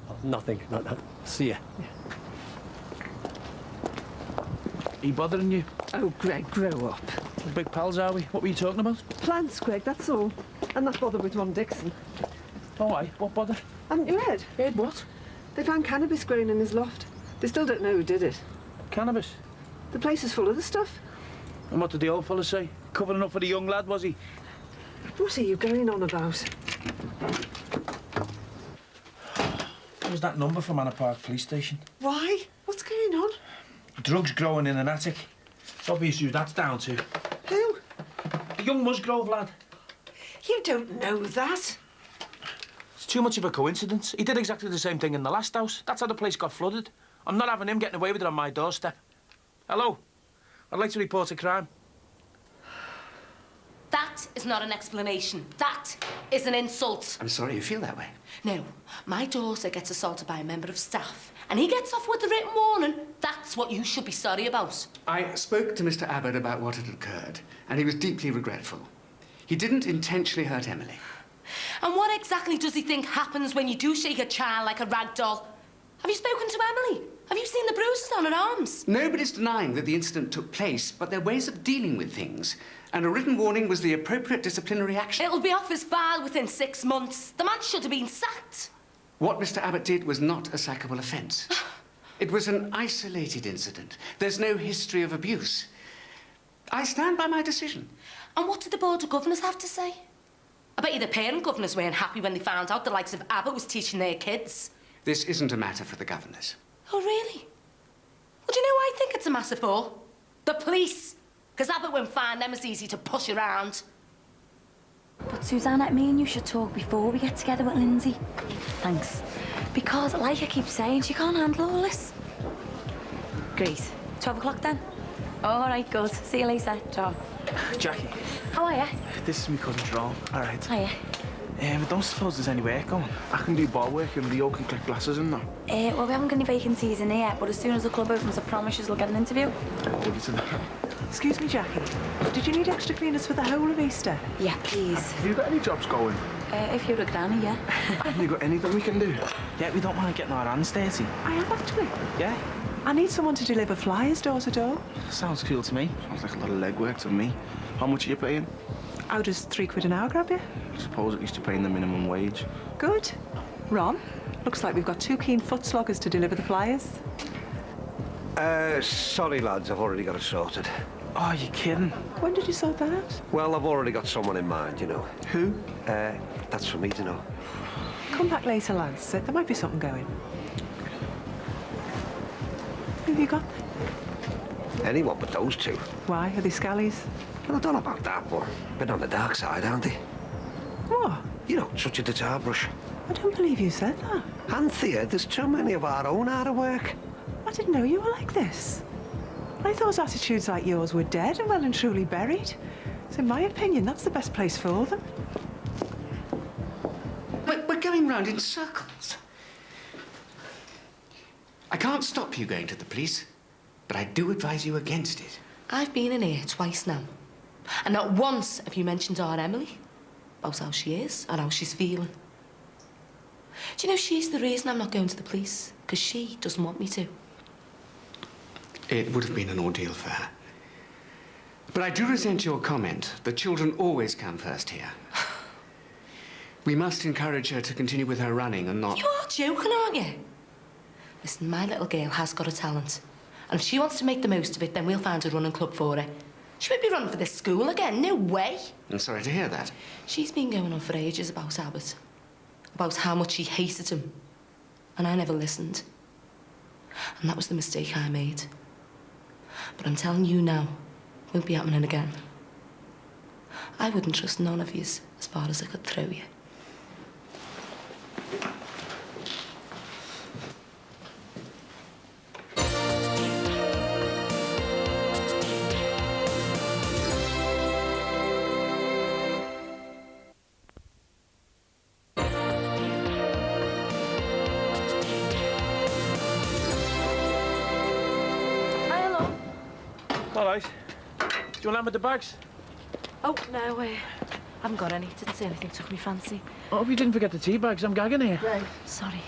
Oh, nothing. No. See ya. Yeah. Are you bothering you? Oh, Greg, grow up. Big pals, are we? What were you talking about? Plants, Greg, that's all. And that bother with Ron Dixon. Oh, aye. What bother? Haven't you heard? Heard what? They found cannabis growing in his loft. They still don't know who did it. Cannabis? The place is full of the stuff. And what did the old fella say? Covering up for the young lad, was he? What are you going on about? What was that number from Manor Park Police Station? Why? What's going on? Drugs growing in an attic. It's obvious who that's down to. Who? The young Musgrove lad. You don't know that. It's too much of a coincidence. He did exactly the same thing in the last house. That's how the place got flooded. I'm not having him getting away with it on my doorstep. Hello? I'd like to report a crime. That is not an explanation. That is an insult. I'm sorry you feel that way. No, my daughter gets assaulted by a member of staff, and he gets off with a written warning. That's what you should be sorry about. I spoke to Mr. Abbott about what had occurred, and he was deeply regretful. He didn't intentionally hurt Emily. And what exactly does he think happens when you do shake a child like a rag doll? Have you spoken to Emily? Have you seen the bruises on her arms? Nobody's denying that the incident took place, but there are ways of dealing with things. And a written warning was the appropriate disciplinary action. It'll be off his file within 6 months. The man should have been sacked. What Mr. Abbott did was not a sackable offence. It was an isolated incident. There's no history of abuse. I stand by my decision. And what did the Board of Governors have to say? I bet you the parent governors weren't happy when they found out the likes of Abbott was teaching their kids. This isn't a matter for the governors. Oh, really? Well, do you know why I think it's a matter for? The police. Because Abbott won't find them as easy to push around. But Susanna, me and you should talk before we get together with Lindsay. Thanks. Because, like I keep saying, she can't handle all this. Great. 12 o'clock then? All right, good. See you later, John. Jackie. How are you? This is my cousin Ron. All right. Hiya. I don't suppose there's any work going. I can do bar work and Rio can collect glasses and that. Well, we haven't got any vacancies in here, but as soon as the club opens, I promise you'll get an interview. Excuse me, Jackie. Did you need extra cleaners for the whole of Easter? Yeah, please. Have you got any jobs going? If you're a granny, yeah. Have you got anything we can do? Yeah, we don't mind getting our hands dirty. I have actually. Yeah? I need someone to deliver flyers door to door. Sounds cool to me. Sounds like a lot of legwork to me. How much are you paying? How does £3 an hour grab you? I suppose at least you're paying the minimum wage. Good. Ron, looks like we've got 2 keen foot sloggers to deliver the flyers. Sorry, lads, I've already got it sorted. Oh, you're kidding? When did you sort that out? Well, I've already got someone in mind, you know. Who? That's for me to know. Come back later, lads. There might be something going. Who have you got? Anyone but those two. Why? Are they scallies? Well, I don't know about that, but been on the dark side, aren't they? What? You know, such a guitar brush. I don't believe you said that. Anthea, there's too many of our own out of work. I didn't know you were like this. I thought attitudes like yours were dead and well and truly buried. So in my opinion, that's the best place for them. We're going round in circles. I can't stop you going to the police, but I do advise you against it. I've been in here twice now. And not once have you mentioned our Emily. About how she is and how she's feeling. Do you know she's the reason I'm not going to the police? Because she doesn't want me to. It would have been an ordeal for her. But I do resent your comment that children always come first here. We must encourage her to continue with her running and not... You are joking, aren't you? Listen, my little girl has got a talent. And if she wants to make the most of it, then we'll find a running club for her. She won't be running for this school again, no way. I'm sorry to hear that. She's been going on for ages about Abbott. About how much she hated him. And I never listened. And that was the mistake I made. But I'm telling you now, it won't be happening again. I wouldn't trust none of yous as far as I could throw you. All right. Do you want to hand me the bags? Oh, no, I haven't got any. Didn't see anything took me fancy. I hope you didn't forget the tea bags. I'm gagging here. Right. Sorry.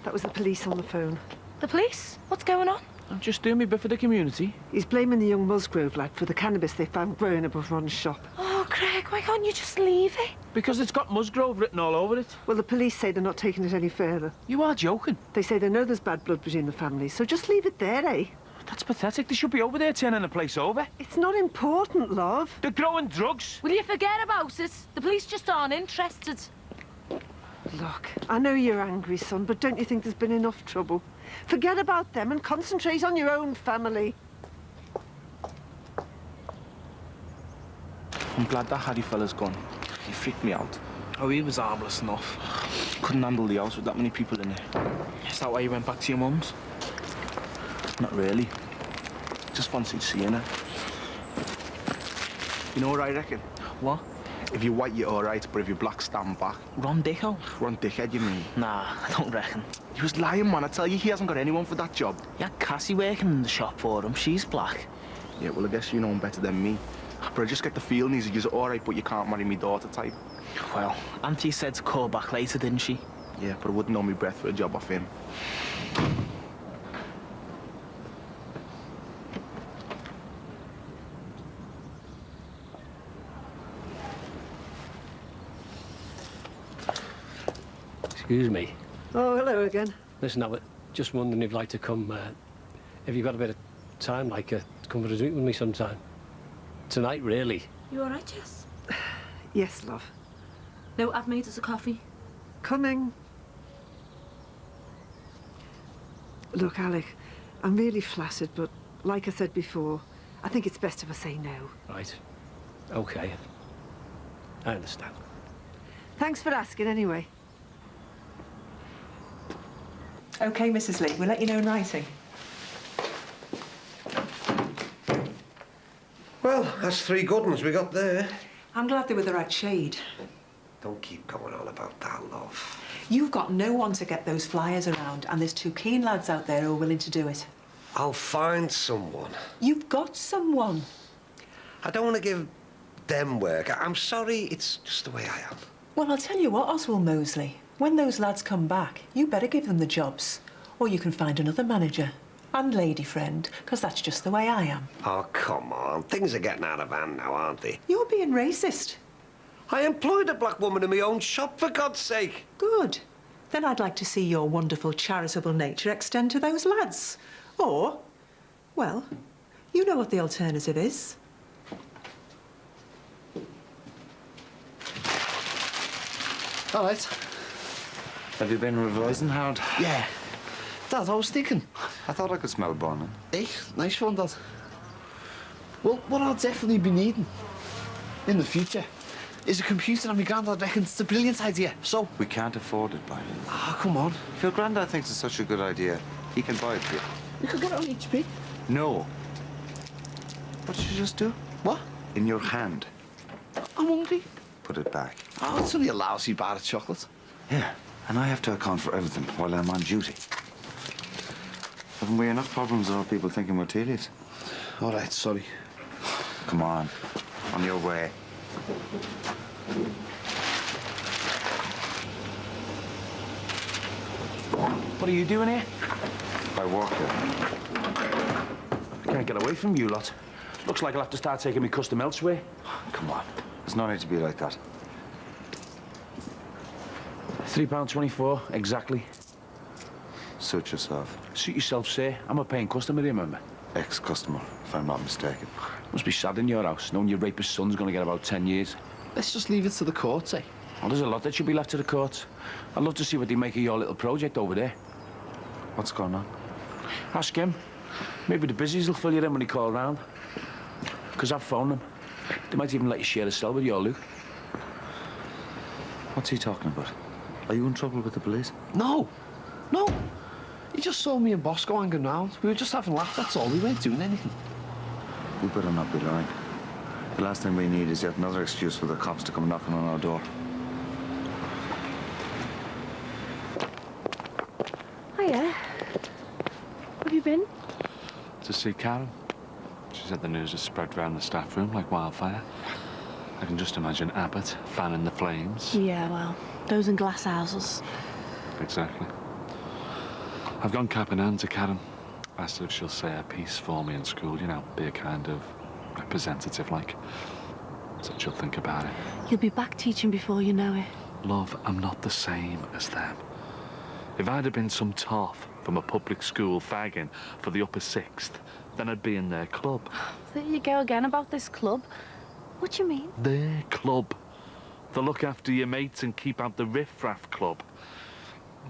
That was the police on the phone. The police? What's going on? I'm just doing my bit for the community. He's blaming the young Musgrove lad for the cannabis they found growing above Ron's shop. Oh, Craig, why can't you just leave it? Because it's got Musgrove written all over it. Well, the police say they're not taking it any further. You are joking. They say they know there's bad blood between the families, so just leave it there, eh? That's pathetic. They should be over there turning the place over. It's not important, love. They're growing drugs. Will you forget about it? The police just aren't interested. Look, I know you're angry, son, but don't you think there's been enough trouble? Forget about them and concentrate on your own family. I'm glad that Harry fella's gone. He freaked me out. Oh, he was harmless enough. Couldn't handle the house with that many people in it. Is that why you went back to your mum's? Not really. Just fancied seeing her. You know what I reckon? What? If you're white, you're all right, but if you're black, stand back. Ron Dicko? Ron Dickhead, you mean? Nah, I don't reckon. He was lying, man. I tell you, he hasn't got anyone for that job. Yeah, Cassie working in the shop for him. She's black. Yeah, well, I guess you know him better than me. But I just get the feeling he's all right, but you can't marry me daughter type. Well, Auntie said to call back later, didn't she? Yeah, but I wouldn't know me breath for a job off him. Excuse me. Oh, hello again. Listen, I was just wondering if you'd like to come, if you've got a bit of time, like, come for a drink with me sometime. Tonight, really. You all right, Jess? Yes, love. No, I've made us a coffee. Coming. Look, Alec, I'm really flattered, but like I said before, I think it's best if I say no. Right. OK. I understand. Thanks for asking, anyway. OK, Mrs. Lee, we'll let you know in writing. Well, that's 3 good ones we got there. I'm glad they were the right shade. Don't keep going on about that, love. You've got no one to get those flyers around, and there's 2 keen lads out there who are willing to do it. I'll find someone. You've got someone. I don't want to give them work. I'm sorry, it's just the way I am. Well, I'll tell you what, Oswald Mosley. When those lads come back, you better give them the jobs. Or you can find another manager. And lady friend, because that's just the way I am. Oh, come on. Things are getting out of hand now, aren't they? You're being racist. I employed a black woman in my own shop, for God's sake. Good. Then I'd like to see your wonderful charitable nature extend to those lads. Or, well, you know what the alternative is. All right. Have you been revising, Howard? Yeah. Dad, I was thinking. I thought I could smell burning. Hey, nice one, Dad. Well, what I'll definitely be needing in the future is a computer, and my granddad reckons it's a brilliant idea, so... We can't afford it, Barry. Ah, come on. If your granddad thinks it's such a good idea, he can buy it for you. You could get it on HP. No. What did you just do? What? In your hand. I'm hungry. Put it back. Oh, it's only a lousy bar of chocolate. Yeah, and I have to account for everything while I'm on duty. Haven't we enough problems of people thinking we're tea leaves? All right, sorry. Come on. On your way. What are you doing here? I work here. I can't get away from you lot. Looks like I'll have to start taking my custom elsewhere. Come on. There's no need to be like that. £3.24, exactly. Suit yourself. Suit yourself, sir. I'm a paying customer, remember? Ex-customer, if I'm not mistaken. Must be sad in your house, knowing your rapist son's gonna get about 10 years. Let's just leave it to the courts, eh? Well, there's a lot that should be left to the courts. I'd love to see what they make of your little project over there. What's going on? Ask him. Maybe the busies will fill you in when he call round. Because I've phoned them. They might even let you share a cell with your Luke. What's he talking about? Are you in trouble with the police? No. No. He just saw me and Bosco hanging round. We were just having a laugh, that's all. We weren't doing anything. You better not be lying. The last thing we need is yet another excuse for the cops to come knocking on our door. Hiya. Have you been? To see Carol. She said the news has spread round the staff room like wildfire. I can just imagine Abbott fanning the flames. Yeah, well, those in glass houses. Exactly. I've gone cap in hand to Karen. Asked her if she'll say her piece for me in school, you know, be a kind of representative, like. Said she'll think about it. You'll be back teaching before you know it. Love, I'm not the same as them. If I'd have been some toff from a public school fagging for the upper sixth, then I'd be in their club. There you go again about this club. What do you mean? Their club. The look after your mates and keep out the riff-raff club.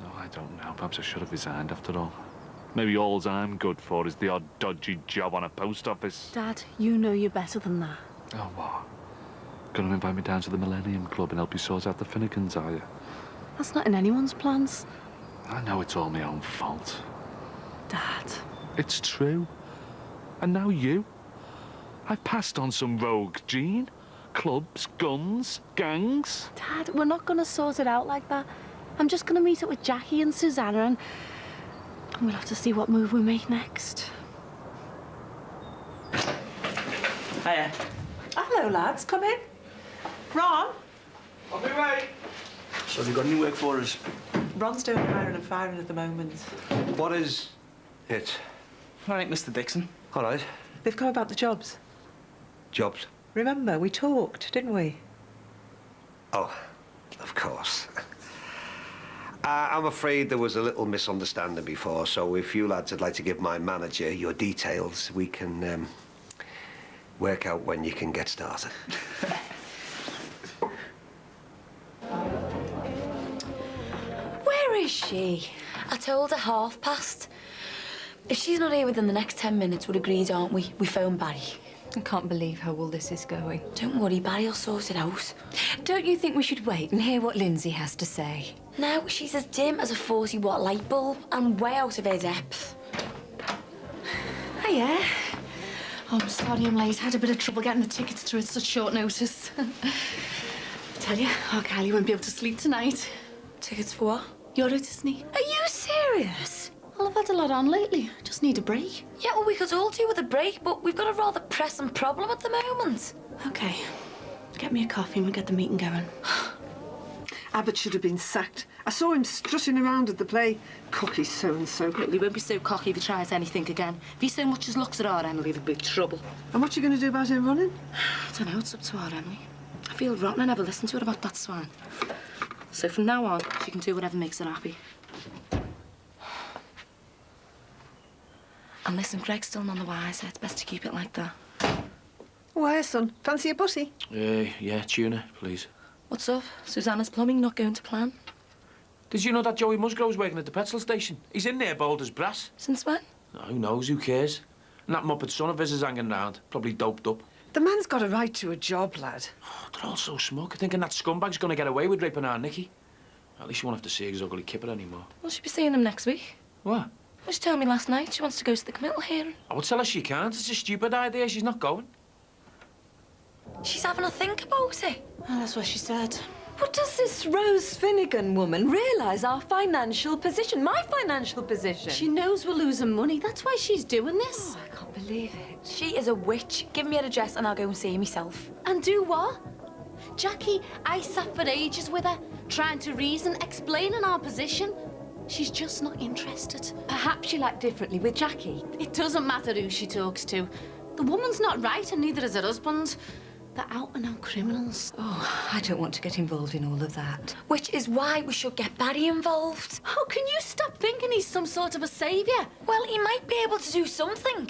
No, I don't know. Perhaps I should have resigned after all. Maybe all I'm good for is the odd dodgy job on a post office. Dad, you know you're better than that. Oh, what? Gonna invite me down to the Millennium Club and help you sort out the Finnegans, are you? That's not in anyone's plans. I know it's all my own fault. Dad. It's true. And now you. I've passed on some rogue gene. Clubs, guns, gangs. Dad, we're not going to sort it out like that. I'm just going to meet up with Jackie and Susanna and we'll have to see what move we make next. Hiya. Hello, lads. Come in. Ron? I'll be right. So have you got any work for us? Ron's doing hiring and firing at the moment. What is it? All right, Mr. Dixon. All right. They've come about the jobs. Jobs? Remember, we talked, didn't we? Oh, of course. I'm afraid there was a little misunderstanding before, so if you lads would like to give my manager your details, we can work out when you can get started. Where is she? I told her past. If she's not here within the next 10 minutes, we're agreed, aren't we? We phone Barry. I can't believe how well this is going. Don't worry, Barry will sort it out. Don't you think we should wait and hear what Lindsay has to say? No, she's as dim as a 40-watt light bulb and way out of her depth. Hiya. Oh, I'm sorry I'm late. I had a bit of trouble getting the tickets through at such short notice. I tell you, Kylie won't be able to sleep tonight. Tickets for what? Euro Disney. Are you serious? Well, I've had a lot on lately. Just need a break. Yeah, well, we could all do with a break, but we've got a rather pressing problem at the moment. OK. Get me a coffee and we'll get the meeting going. Abbott should have been sacked. I saw him strutting around at the play. Cocky so-and-so. Well, he won't be so cocky if he tries anything again. If he so much as looks at our Emily, there'll be trouble. And what you going to do about him running? I don't know. It's up to our Emily. I feel rotten I never listened to her about that swine. So from now on, she can do whatever makes her happy. And listen, Greg's still none the wiser. It's best to keep it like that. Why, son? Fancy a butty? Yeah, tuna, please. What's up? Susanna's plumbing not going to plan? Did you know that Joey Musgrove's working at the petrol station? He's in there bold as brass. Since when? Oh, who knows? Who cares? And that muppet son of his is hanging around, probably doped up. The man's got a right to a job, lad. Oh, they're all so smug, thinking that scumbag's going to get away with raping our Nicky. At least you won't have to see his ugly kipper anymore. Well, she'll be seeing him next week. What? Well, she told me last night she wants to go to the committal hearing. I would tell her she can't. It's a stupid idea. She's not going. She's having a think about it. Well, that's what she said. But does this Rose Finnegan woman realise our financial position, my financial position? She knows we're losing money. That's why she's doing this. Oh, I can't believe it. She is a witch. Give me her address and I'll go and see her myself. And do what? Jackie, I sat for ages with her, trying to reason, explaining our position. She's just not interested. Perhaps you act differently with Jackie. It doesn't matter who she talks to. The woman's not right, and neither is her husband. They're out-and-out criminals. Oh, I don't want to get involved in all of that. Which is why we should get Barry involved. How can you stop thinking he's some sort of a saviour? Well, he might be able to do something.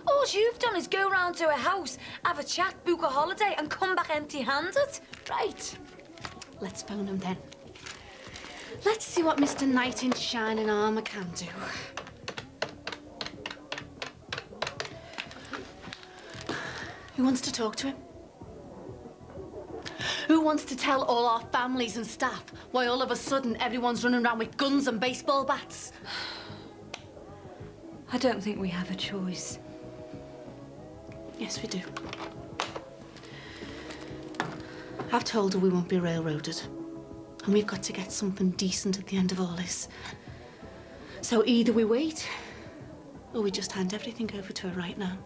All you've done is go round to her house, have a chat, book a holiday, and come back empty-handed. Right. Let's phone him then. Let's see what Mr. Knight in shining armour can do. Who wants to talk to him? Who wants to tell all our families and staff why all of a sudden everyone's running around with guns and baseball bats? I don't think we have a choice. Yes, we do. I've told her we won't be railroaded. And we've got to get something decent at the end of all this. So either we wait, or we just hand everything over to her right now.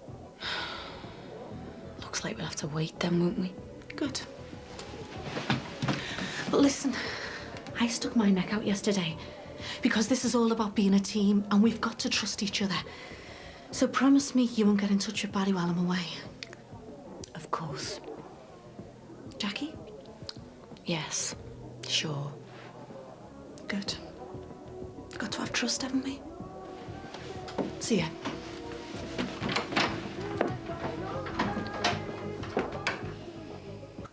Looks like we'll have to wait then, won't we? Good. But listen, I stuck my neck out yesterday because this is all about being a team and we've got to trust each other. So promise me you won't get in touch with Barry while I'm away. Of course. Jackie? Yes, sure. Good. Got to have trust, haven't we? See ya.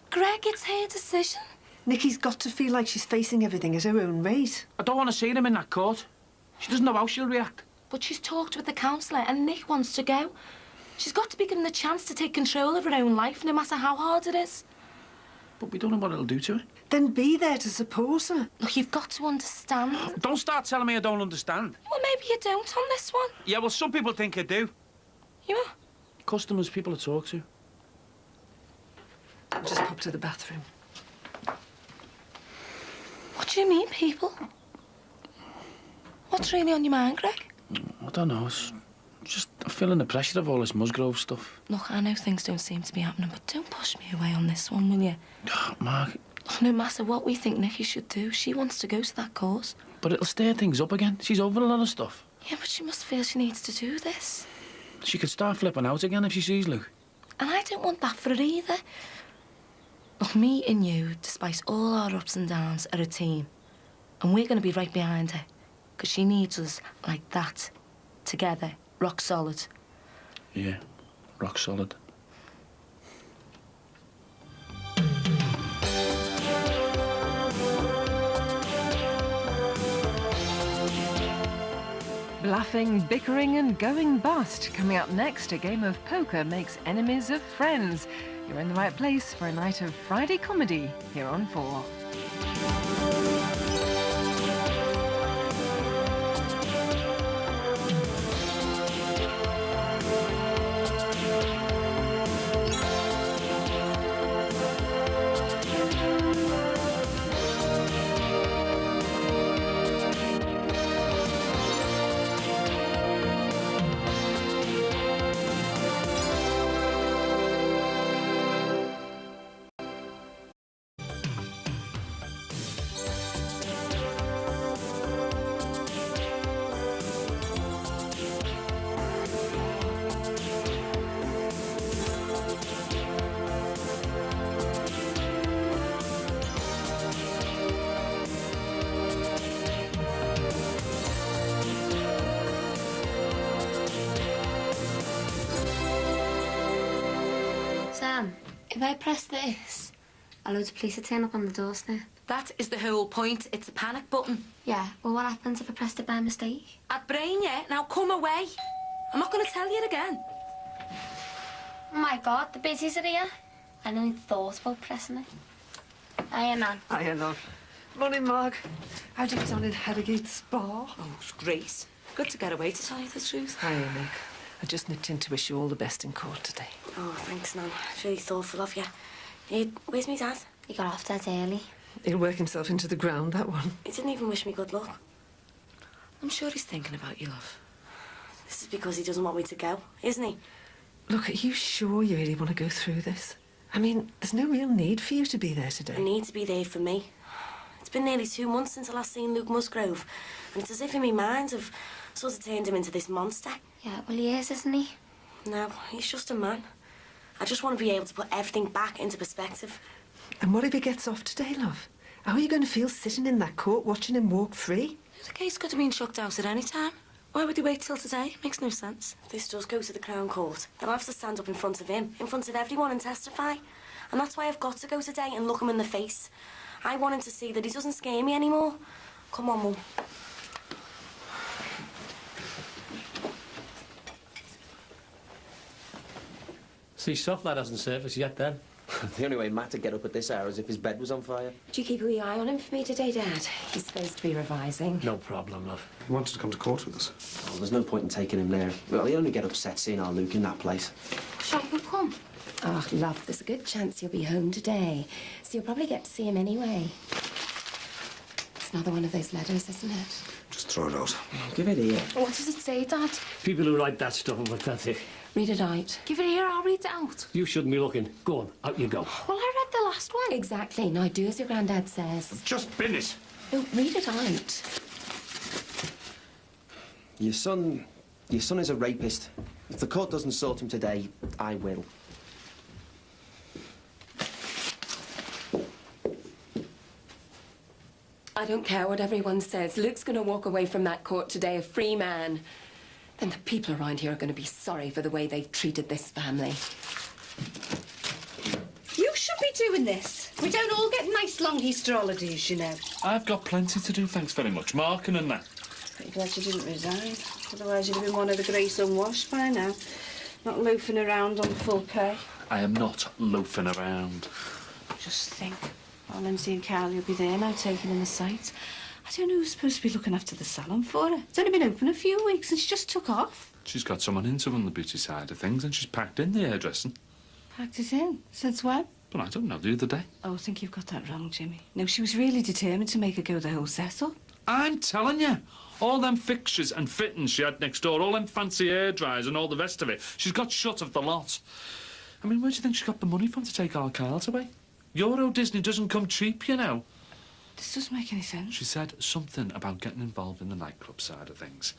Greg, it's her decision. Nikki's got to feel like she's facing everything at her own rate. I don't want to see them in that court. She doesn't know how she'll react. But she's talked with the counsellor and Nick wants to go. She's got to be given the chance to take control of her own life, no matter how hard it is. But we don't know what it'll do to her. Then be there to support her. Look, you've got to understand. Don't start telling me I don't understand. Well, maybe you don't on this one. Yeah, well, some people think I do. You are? Customers, people to talk to. I'll just pop to the bathroom. What do you mean, people? What's really on your mind, Greg? I don't know. It's just I'm feeling the pressure of all this Musgrove stuff. Look, I know things don't seem to be happening, but don't push me away on this one, will you? Mark... No matter what we think Nicky should do, she wants to go to that course. But it'll stir things up again. She's over a lot of stuff. Yeah, but she must feel she needs to do this. She could start flipping out again if she sees Luke. And I don't want that for her either. Look, me and you, despite all our ups and downs, are a team. And we're going to be right behind her. Because she needs us like that. Together. Rock solid. Yeah, rock solid. Bluffing, bickering and going bust. Coming up next, a game of poker makes enemies of friends. You're in the right place for a night of Friday comedy here on 4. Sam, if I press this, a load of police will turn up on the doorstep. That is the whole point. It's a panic button. Yeah, well, what happens if I pressed it by mistake? I'd brain you. Now come away. I'm not going to tell you again. Oh my God, the busies are here. I nearly thought about pressing it. Hiya, Nan. Hiya, love. Morning, Marg. How'd you get on in Harrogate Spa? Oh, it's great. Good to get away, to tell you the truth. Hiya, Nick. I just nipped in to wish you all the best in court today. Oh, thanks, Nan. It's really thoughtful of you. Where's me dad? He got off that early. He'll work himself into the ground, that one. He didn't even wish me good luck. I'm sure he's thinking about you, love. This is because he doesn't want me to go, isn't he? Look, are you sure you really want to go through this? I mean, there's no real need for you to be there today. I need to be there for me. It's been nearly 2 months since I last seen Luke Musgrove, and it's as if in my mind I've sort of turned him into this monster. Yeah, well, he is, isn't he? No, he's just a man. I just want to be able to put everything back into perspective. And what if he gets off today, love? How are you going to feel sitting in that court watching him walk free? The case could have been chucked out at any time. Why would he wait till today? Makes no sense. If this does go to the Crown Court, then I'll have to stand up in front of him, in front of everyone and testify. And that's why I've got to go today and look him in the face. I want him to see that he doesn't scare me anymore. Come on, Mum. See, soft lad hasn't surfaced yet, then. The only way Matt would get up at this hour is if his bed was on fire. Do you keep a wee eye on him for me today, Dad? He's supposed to be revising. No problem, love. He wanted to come to court with us. Well, there's no point in taking him there. Well, he'll only get upset seeing our Luke in that place. Shall we come? Oh, love, there's a good chance he'll be home today. So you'll probably get to see him anyway. It's another one of those letters, isn't it? Just throw it out. Give it here. What does it say, Dad? People who write that stuff are pathetic. Read it out. Give it here, I'll read it out. You shouldn't be looking. Go on, out you go. Well, I read the last one. Exactly. Now do as your granddad says. Just business. No, read it out. Your son is a rapist. If the court doesn't sort him today, I will. I don't care what everyone says. Luke's going to walk away from that court today a free man. Then the people around here are going to be sorry for the way they've treated this family. You should be doing this. We don't all get nice long Easter holidays, you know. I've got plenty to do, thanks very much. Marking and that. Pretty glad you didn't resign. Otherwise you'd have been one of the Grace unwashed by now. Not loafing around on full pay. I am not loafing around. Just think. Well, Lindsay and Carl will be there now, taking in the sight. I don't know who's supposed to be looking after the salon for her. It's only been open a few weeks and she just took off. She's got someone in to run the beauty side of things and she's packed in the hairdressing. Packed it in? Since when? But I don't know, the other day. Oh, I think you've got that wrong, Jimmy. No, she was really determined to make her go the whole set-up. I'm telling you, all them fixtures and fittings she had next door, all them fancy hair dryers and all the rest of it, she's got shut of the lot. I mean, where do you think she got the money from to take our Carl away? Euro Disney doesn't come cheap, you know. This doesn't make any sense. She said something about getting involved in the nightclub side of things.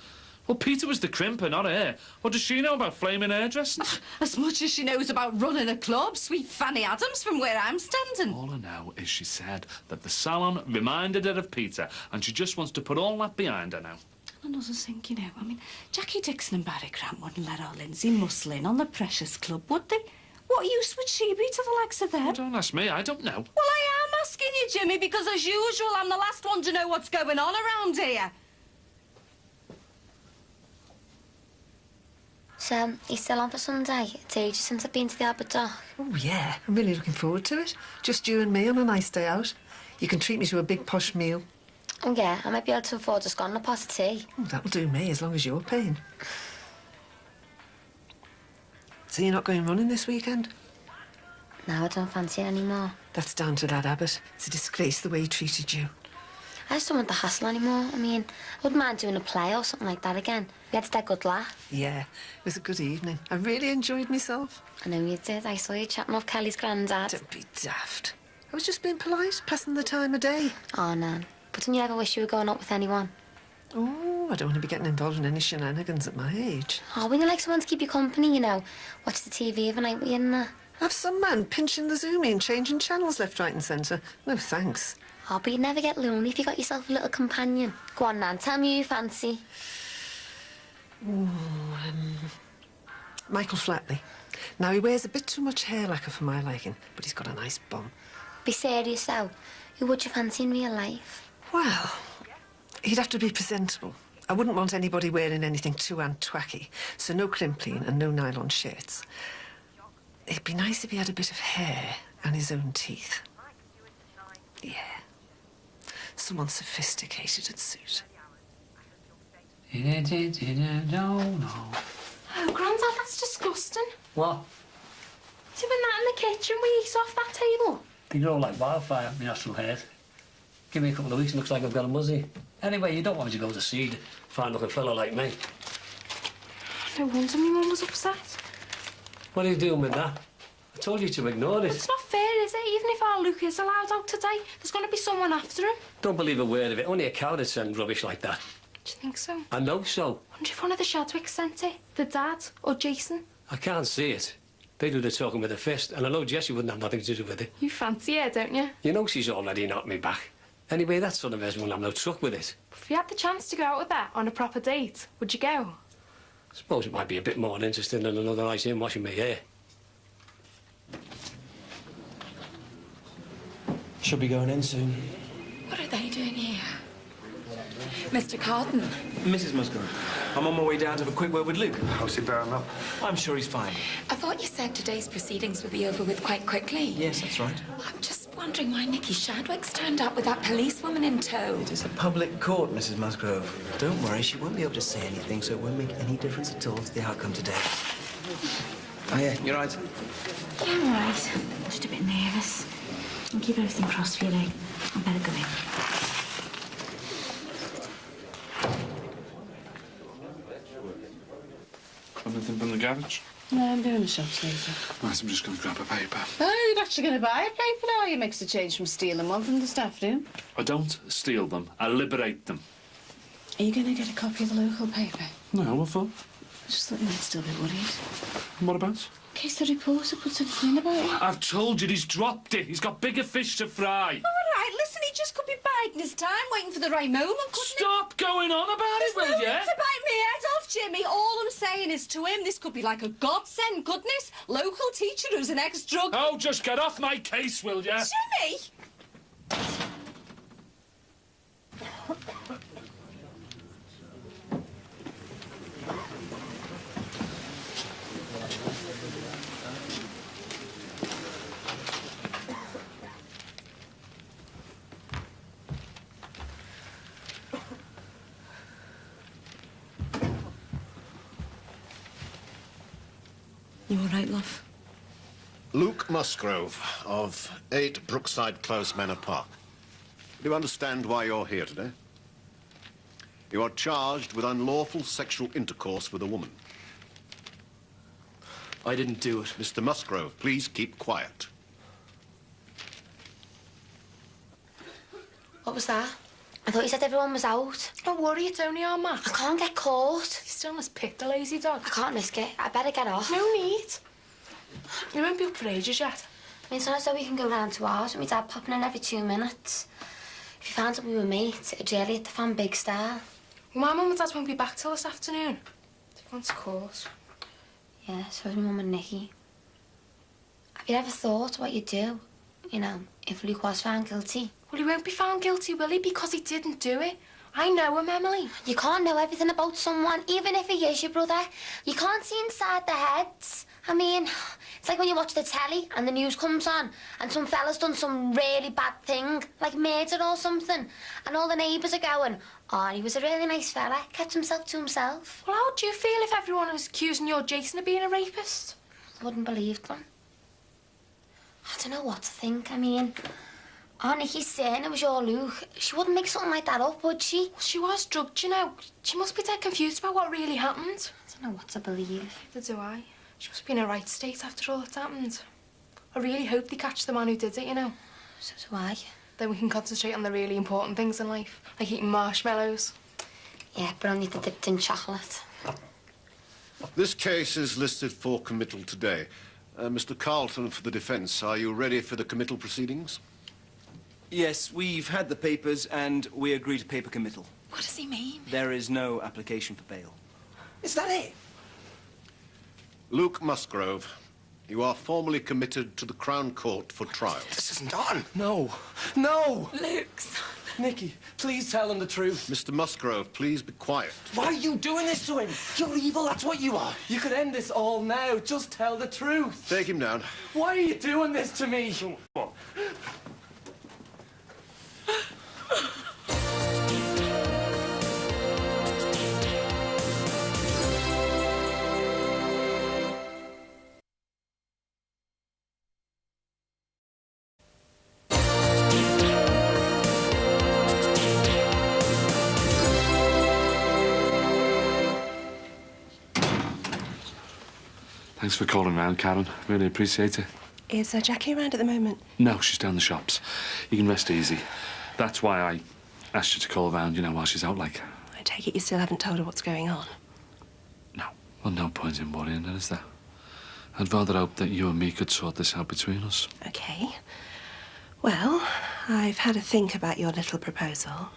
Well, Peter was the crimper, not her. What does she know about flaming hairdressing? As much as she knows about running a club, sweet Fanny Adams from where I'm standing. All I know is she said that the salon reminded her of Peter, and she just wants to put all that behind her now. Another think, you know. I mean, Jackie Dixon and Barry Grant wouldn't let our Lindsay muscle in on the Precious Club, would they? What use would she be to the likes of them? Well, don't ask me, I don't know. Well, I am asking you, Jimmy, because as usual, I'm the last one to know what's going on around here. So, you still on for Sunday? It's ages since I've been to the Albert Dock. Oh, yeah. I'm really looking forward to it. Just you and me on a nice day out. You can treat me to a big posh meal. Oh, yeah. I might be able to afford a scone and a pot of tea. Oh, that'll do me, as long as you're paying. So you're not going running this weekend? No, I don't fancy it anymore. That's down to that Abbott. It's a disgrace the way he treated you. I just don't want the hassle anymore. I mean, I wouldn't mind doing a play or something like that again. We had a good laugh. Yeah, it was a good evening. I really enjoyed myself. I know you did. I saw you chatting off Kelly's granddad. Don't be daft. I was just being polite, passing the time of day. Oh, Nan. But didn't you ever wish you were going out with anyone? Oh, I don't want to be getting involved in any shenanigans at my age. Oh, wouldn't you like someone to keep you company, you know? Watch the TV of a night with you and that? Have some man pinching the zoomie and changing channels left, right and centre. No, thanks. Oh, but you'd never get lonely if you got yourself a little companion. Go on, Nan, tell me who you fancy. Ooh, Michael Flatley. Now, he wears a bit too much hair lacquer for my liking, but he's got a nice bum. Be serious, though. Who would you fancy in real life? Well, he'd have to be presentable. I wouldn't want anybody wearing anything too antwacky, so no crimpline and no nylon shirts. It'd be nice if he had a bit of hair and his own teeth. Yeah. Someone sophisticated would suit. Oh, Grandad, that's disgusting. What? Doing that in the kitchen with eats off that table. They grow like wildfire, my astral head. Give me a couple of weeks, looks like I've got a muzzy. Anyway, you don't want me to go to seed. Fine-looking fellow like me. No wonder my mum was upset. What are you doing with that? I told you to ignore it. It's not fair, is it? Even if our Luke is allowed out today, there's going to be someone after him. Don't believe a word of it. Only a cow would send rubbish like that. Do you think so? I know so. I wonder if one of the Shadwicks sent it. The dad or Jason. I can't see it. They do the talking with a fist, and I know Jessie wouldn't have nothing to do with it. You fancy her, don't you? You know she's already knocked me back. Anyway, that sort of husband will have no truck with it. If you had the chance to go out with her on a proper date, would you go? I suppose it might be a bit more interesting than another night in washing my hair. Should be going in soon. What are they doing here? Mr. Carton. Mrs. Musgrove, I'm on my way down to have a quick word with Luke. How's he bearing up? I'm sure he's fine. I thought you said today's proceedings would be over with quite quickly. Yes, that's right. I'm just wondering why Nicky Shadwick's turned up with that policewoman in tow. It is a public court, Mrs. Musgrove. Don't worry, she won't be able to say anything, so it won't make any difference at all to the outcome today. Oh, yeah, you're right. Yeah, I'm all right. Just a bit nervous. And keep everything crossed for you, like. I better go in. Anything from the garage? No, I'm doing the shops later. Right, I'm just going to grab a paper. Oh, you're actually going to buy a paper now? You makes a change from stealing one from the staff room. I don't steal them. I liberate them. Are you going to get a copy of the local paper? No, what for? I just thought you might still be worried. What about? In case the reporter puts something in about it. I've told you he's dropped it. He's got bigger fish to fry. All right, listen, he just could be biding his time, waiting for the right moment, couldn't Stop going on about it, will There's no you? need to bite me head off, Jimmy. All I'm saying is to him, this could be like a godsend, goodness. Local teacher who's an ex-drug... Oh, just get off my case, will you? Jimmy! You all right, love? Luke Musgrove of 8 Brookside Close, Manor Park. Do you understand why you're here today? You are charged with unlawful sexual intercourse with a woman. I didn't do it. Mr. Musgrove, please keep quiet. What was that? I thought you said everyone was out. Don't worry, it's only our Matt. I can't get caught. You're still in this pit, the lazy dog. I can't risk it. I better get off. No need. You won't be up for ages yet. I mean, it's not as though we can go round to ours with my dad popping in every 2 minutes. If you found out we were mates, it'd really hit the fan big style. Well, my mum and dad won't be back till this afternoon. Everyone's caught. Yeah, so is my mum and Nicky. Have you ever thought what you'd do, you know, if Luke was found guilty? Well, he won't be found guilty, will he? Because he didn't do it. I know him, Emily. You can't know everything about someone, even if he is your brother. You can't see inside their heads. I mean, it's like when you watch the telly and the news comes on and some fella's done some really bad thing, like murder or something, and all the neighbours are going, oh, he was a really nice fella, kept himself to himself. Well, how would you feel if everyone was accusing your Jason of being a rapist? I wouldn't believe them. I don't know what to think. I mean, oh, Nicky's saying it was your Luke. She wouldn't make something like that up, would she? Well, she was drugged, you know. She must be dead confused about what really happened. I don't know what to believe. Neither do I. She must be in her right state after all that's happened. I really hope they catch the man who did it, you know. So do I. Then we can concentrate on the really important things in life, like eating marshmallows. Yeah, but only if they're dipped in chocolate. This case is listed for committal today. Mr. Carlton for the defence, are you ready for the committal proceedings? Yes, we've had the papers and we agree to paper committal. What does he mean? There is no application for bail. Is that it? Luke Musgrove, you are formally committed to the Crown Court for trial. This isn't on. No. No! Luke's. Nicky, please tell him the truth. Mr. Musgrove, please be quiet. Why are you doing this to him? You're evil, that's what you are. You could end this all now. Just tell the truth. Take him down. Why are you doing this to me? Thanks for calling round, Karen. Really appreciate it. Is Jackie around at the moment? No, she's down the shops. You can rest easy. That's why I asked you to call round, you know, while she's out, like. I take it you still haven't told her what's going on? No. Well, no point in worrying, is there? I'd rather hope that you and me could sort this out between us. OK. Well, I've had a think about your little proposal.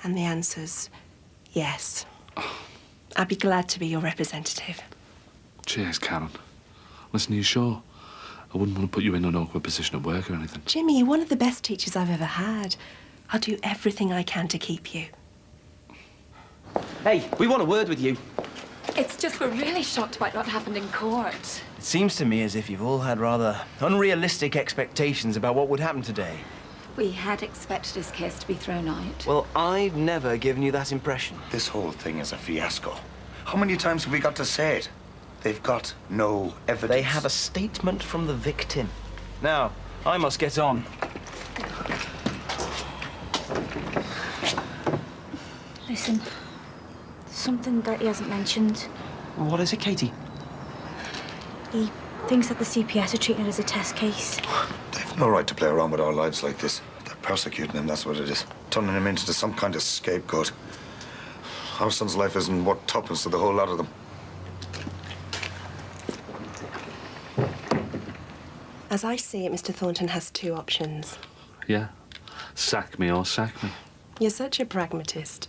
And the answer's yes. I'd be glad to be your representative. Cheers, Karen. Listen, are you sure? I wouldn't want to put you in an awkward position at work or anything. Jimmy, you're one of the best teachers I've ever had. I'll do everything I can to keep you. Hey, we want a word with you. It's just we're really shocked by what happened in court. It seems to me as if you've all had rather unrealistic expectations about what would happen today. We had expected his case to be thrown out. Well, I've never given you that impression. This whole thing is a fiasco. How many times have we got to say it? They've got no evidence. They have a statement from the victim. Now, I must get on. Listen, something that he hasn't mentioned. What is it, Katie? He thinks that the CPS are treating it as a test case. They've no right to play around with our lives like this. They're persecuting him, that's what it is. Turning him into some kind of scapegoat. Our son's life isn't worth tuppence to the whole lot of them. As I see it, Mr. Thornton has two options. Yeah? Sack me or sack me. You're such a pragmatist.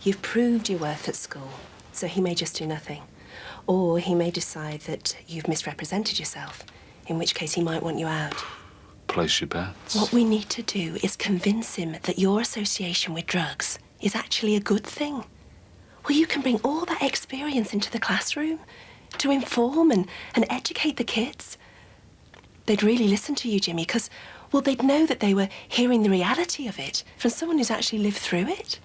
You've proved your worth at school, so he may just do nothing. Or he may decide that you've misrepresented yourself, in which case he might want you out. Place your bets. What we need to do is convince him that your association with drugs is actually a good thing. Well, you can bring all that experience into the classroom to inform and educate the kids. They'd really listen to you, Jimmy, because, well, they'd know that they were hearing the reality of it from someone who's actually lived through it.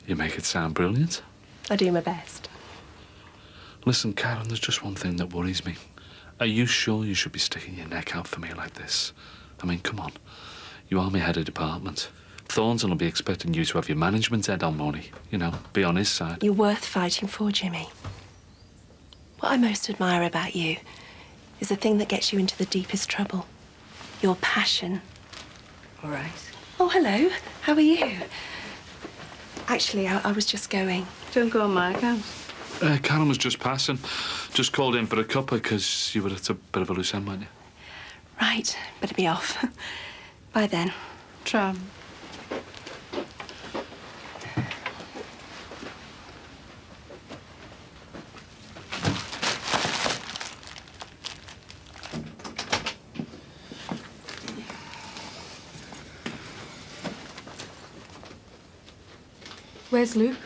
You make it sound brilliant. I do my best. Listen, Karen, there's just one thing that worries me. Are you sure you should be sticking your neck out for me like this? I mean, come on. You are my head of department. Thornton will be expecting you to have your management head on money. You know, be on his side. You're worth fighting for, Jimmy. What I most admire about you is the thing that gets you into the deepest trouble. Your passion. All right. Oh, hello. How are you? Actually, I was just going. Don't go on my account. Karen was just passing. Just called in for a cuppa because you were at a bit of a loose end, weren't you? Right, better be off. Bye then. Tram. Where's Luke?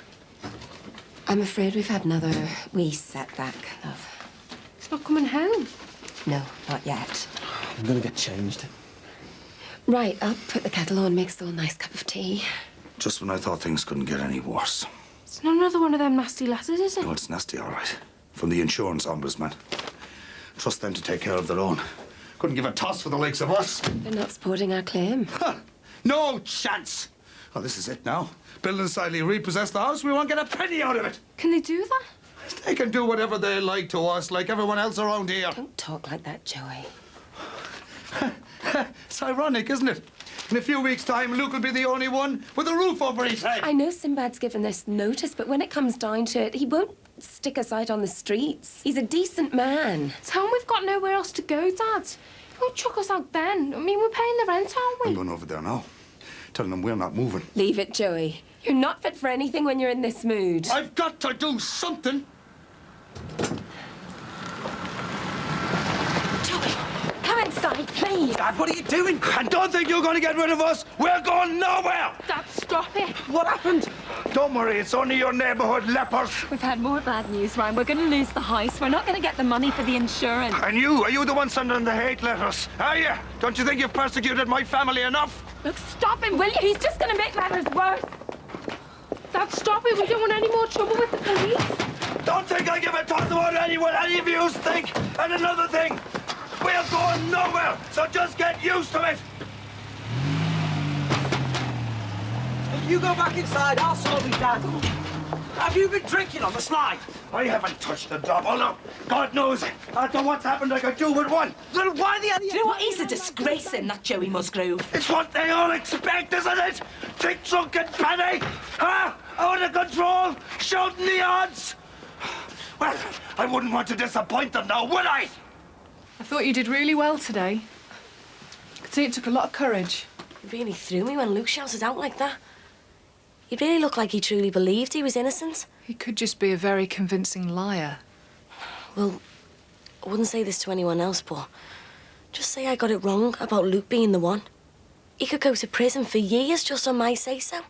I'm afraid we've had another wee setback, love. He's not coming home. No, not yet. I'm gonna get changed. Right, I'll put the kettle on, make us all a nice cup of tea. Just when I thought things couldn't get any worse. It's not another one of them nasty letters, is it? No, it's nasty, all right. From the insurance ombudsman. Trust them to take care of their own. Couldn't give a toss for the likes of us. They're not supporting our claim. Huh. No chance. Oh, this is it now. Bill and Siley repossess the house. We won't get a penny out of it. Can they do that? They can do whatever they like to us, like everyone else around here. Don't talk like that, Joey. It's ironic, isn't it? In a few weeks' time, Luke will be the only one with a roof over his head. I know Sinbad's given this notice, but when it comes down to it, he won't stick us out on the streets. He's a decent man. Tell him we've got nowhere else to go, Dad. He won't chuck us out then. I mean, we're paying the rent, aren't we? I'm going over there now, telling them we're not moving. Leave it, Joey. You're not fit for anything when you're in this mood. I've got to do something. Joey, come inside, please. Dad, what are you doing? And don't think you're going to get rid of us. We're going nowhere. Dad, stop it. What happened? Don't worry, it's only your neighbourhood lepers. We've had more bad news, Ryan. We're going to lose the house. We're not going to get the money for the insurance. And you? Are you the one sending the hate letters? Are you? Don't you think you've persecuted my family enough? Look, stop him, will you? He's just going to make matters worse. Dad, stop it. We don't want any more trouble with the police. Don't think I give a toss about what any of you think. And another thing, we're going nowhere, so just get used to it. You go back inside, I'll sort it, Dad. Have you been drinking on the slide? I haven't touched the dog. Oh, no. God knows. After what's happened, I could do with one. Then why the other... Do you know what? He's a disgrace in that Joey Musgrove. It's what they all expect, isn't it? Thick, drunken penny. Huh? Out of control. Shouting the odds. Well, I wouldn't want to disappoint them now, would I? I thought you did really well today. I could see it took a lot of courage. It really threw me when Luke shouted out like that. He really looked like he truly believed he was innocent. He could just be a very convincing liar. Well, I wouldn't say this to anyone else, but just say I got it wrong about Luke being the one. He could go to prison for years just on my say-so.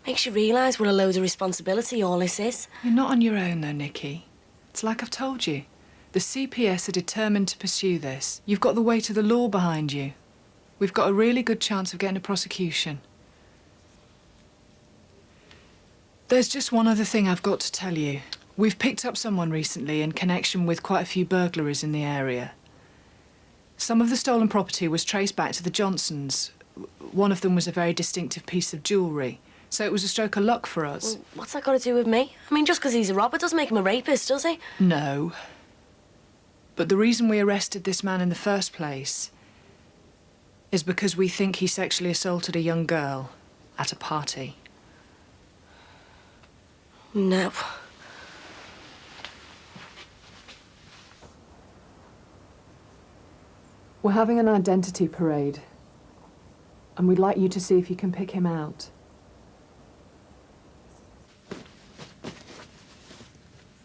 Makes you realise what a load of responsibility all this is. You're not on your own, though, Nikki. It's like I've told you. The CPS are determined to pursue this. You've got the weight of the law behind you. We've got a really good chance of getting a prosecution. There's just one other thing I've got to tell you. We've picked up someone recently in connection with quite a few burglaries in the area. Some of the stolen property was traced back to the Johnsons. One of them was a very distinctive piece of jewellery. So it was a stroke of luck for us. Well, what's that got to do with me? I mean, just because he's a robber doesn't make him a rapist, does he? No. But the reason we arrested this man in the first place is because we think he sexually assaulted a young girl at a party. No. We're having an identity parade, and we'd like you to see if you can pick him out.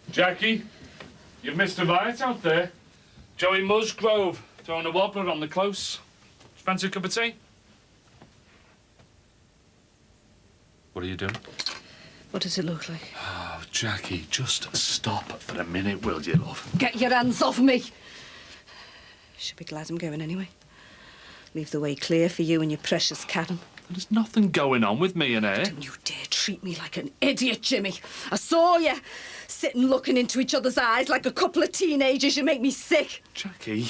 Jackie, you've missed a bite out there. Joey Musgrove throwing a wobbler on the close. Fancy a cup of tea? What are you doing? What does it look like? Oh, Jackie, just stop for a minute, will you, love? Get your hands off me! Should be glad I'm going anyway. Leave the way clear for you and your precious Karen. There's nothing going on with me and her. Don't you dare treat me like an idiot, Jimmy. I saw you sitting looking into each other's eyes like a couple of teenagers. You make me sick. Jackie.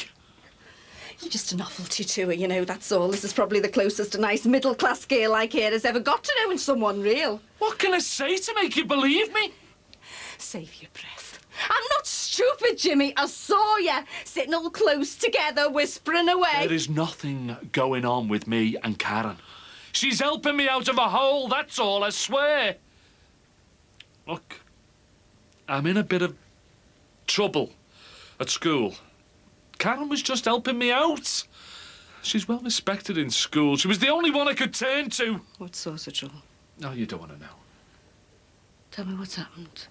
You're just a novelty to her, you know, that's all. This is probably the closest a nice middle-class girl like her has ever got to knowing someone real. What can I say to make you believe me? Save your breath. I'm not stupid, Jimmy. I saw you sitting all close together, whispering away. There is nothing going on with me and Karen. She's helping me out of a hole, that's all, I swear. Look, I'm in a bit of trouble at school. Karen was just helping me out. She's well respected in school. She was the only one I could turn to. What sort of trouble? No, you don't want to know. Tell me what's happened.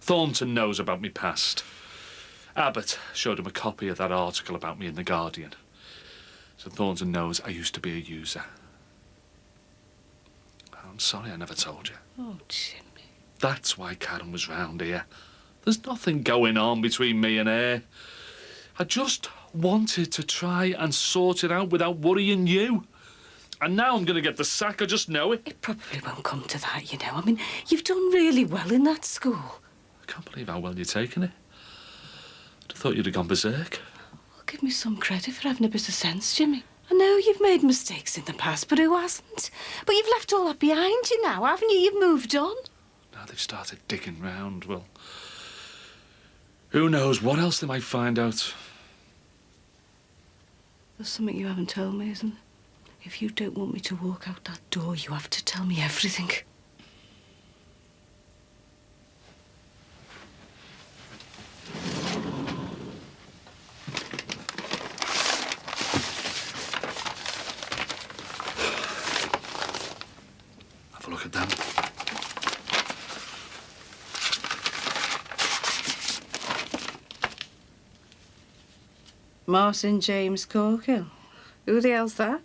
Thornton knows about me past. Abbott showed him a copy of that article about me in The Guardian. So Thornton knows I used to be a user. I'm sorry I never told you. Oh, Jimmy. That's why Karen was round here. There's nothing going on between me and her. I just wanted to try and sort it out without worrying you. And now I'm going to get the sack, I just know it. It probably won't come to that, you know. I mean, you've done really well in that school. I can't believe how well you're taking it. I thought you'd have gone berserk. Well, give me some credit for having a bit of sense, Jimmy. I know you've made mistakes in the past, but who hasn't? But you've left all that behind you now, haven't you? You've moved on. Now they've started digging round, well, who knows what else they might find out. There's something you haven't told me, isn't there? If you don't want me to walk out that door, you have to tell me everything. Have a look at them. Martin James Corkill. Who the hell's that?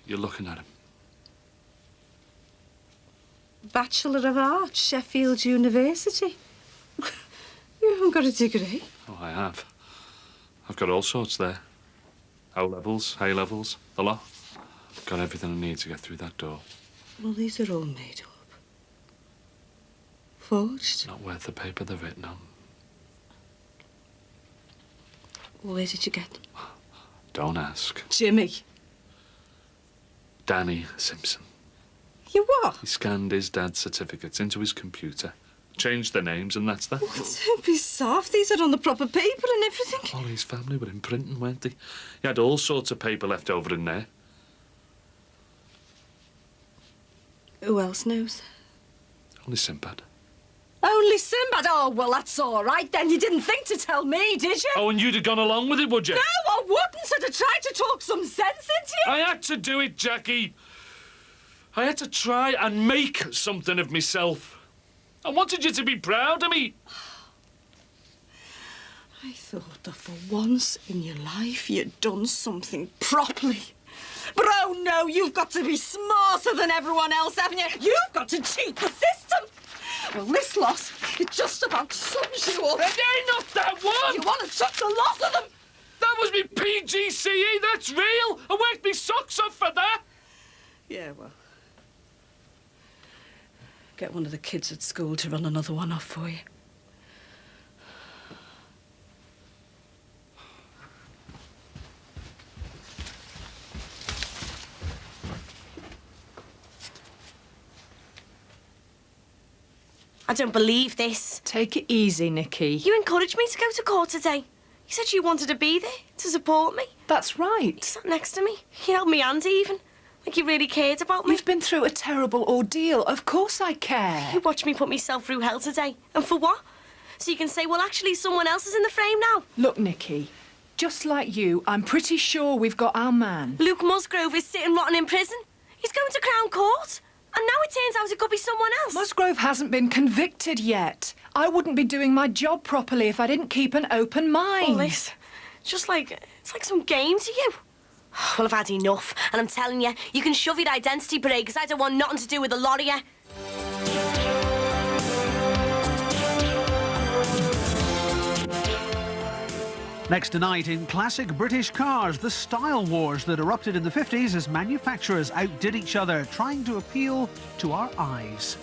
You're looking at him. Bachelor of Arts, Sheffield University. You haven't got a degree. Oh, I have. I've got all sorts there. O-levels, A-levels, the lot. Got everything I need to get through that door. Well, these are all made up. Forged. Not worth the paper they're written on. Well, where did you get them? Don't ask. Jimmy. Danny Simpson. You what? He scanned his dad's certificates into his computer, changed their names, and that's that. What? Don't be soft. These are on the proper paper and everything. All his family were in printing, weren't they? He had all sorts of paper left over in there. Who else knows? Only Sinbad. Only Sinbad? Oh, well, that's all right then. You didn't think to tell me, did you? Oh, and you'd have gone along with it, would you? No, I wouldn't. I'd have tried to talk some sense into you. I had to do it, Jackie. I had to try and make something of myself. I wanted you to be proud of me. I thought that for once in your life you'd done something properly. But oh no, you've got to be smarter than everyone else, haven't you? You've got to cheat the system. Well, this lot, it just about sums you up. It ain't not that one! You want to chuck the lot of them? That was me PGCE, that's real! I worked me socks off for that! Yeah, well. Get one of the kids at school to run another one off for you. I don't believe this. Take it easy, Nikki. You encouraged me to go to court today. You said you wanted to be there, to support me. That's right. You sat next to me. You held me hand even. Like you really cared about me. You've been through a terrible ordeal. Of course I care. You watched me put myself through hell today. And for what? So you can say, well, actually, someone else is in the frame now. Look, Nikki, just like you, I'm pretty sure we've got our man. Luke Musgrove is sitting rotten in prison. He's going to Crown Court. And now it turns out it could be someone else. Musgrove hasn't been convicted yet. I wouldn't be doing my job properly if I didn't keep an open mind. All this, it's like some game to you. Well, I've had enough, and I'm telling you, you can shove your identity parade, because I don't want nothing to do with the lot of you. Next tonight, in classic British cars, the style wars that erupted in the 50s as manufacturers outdid each other, trying to appeal to our eyes.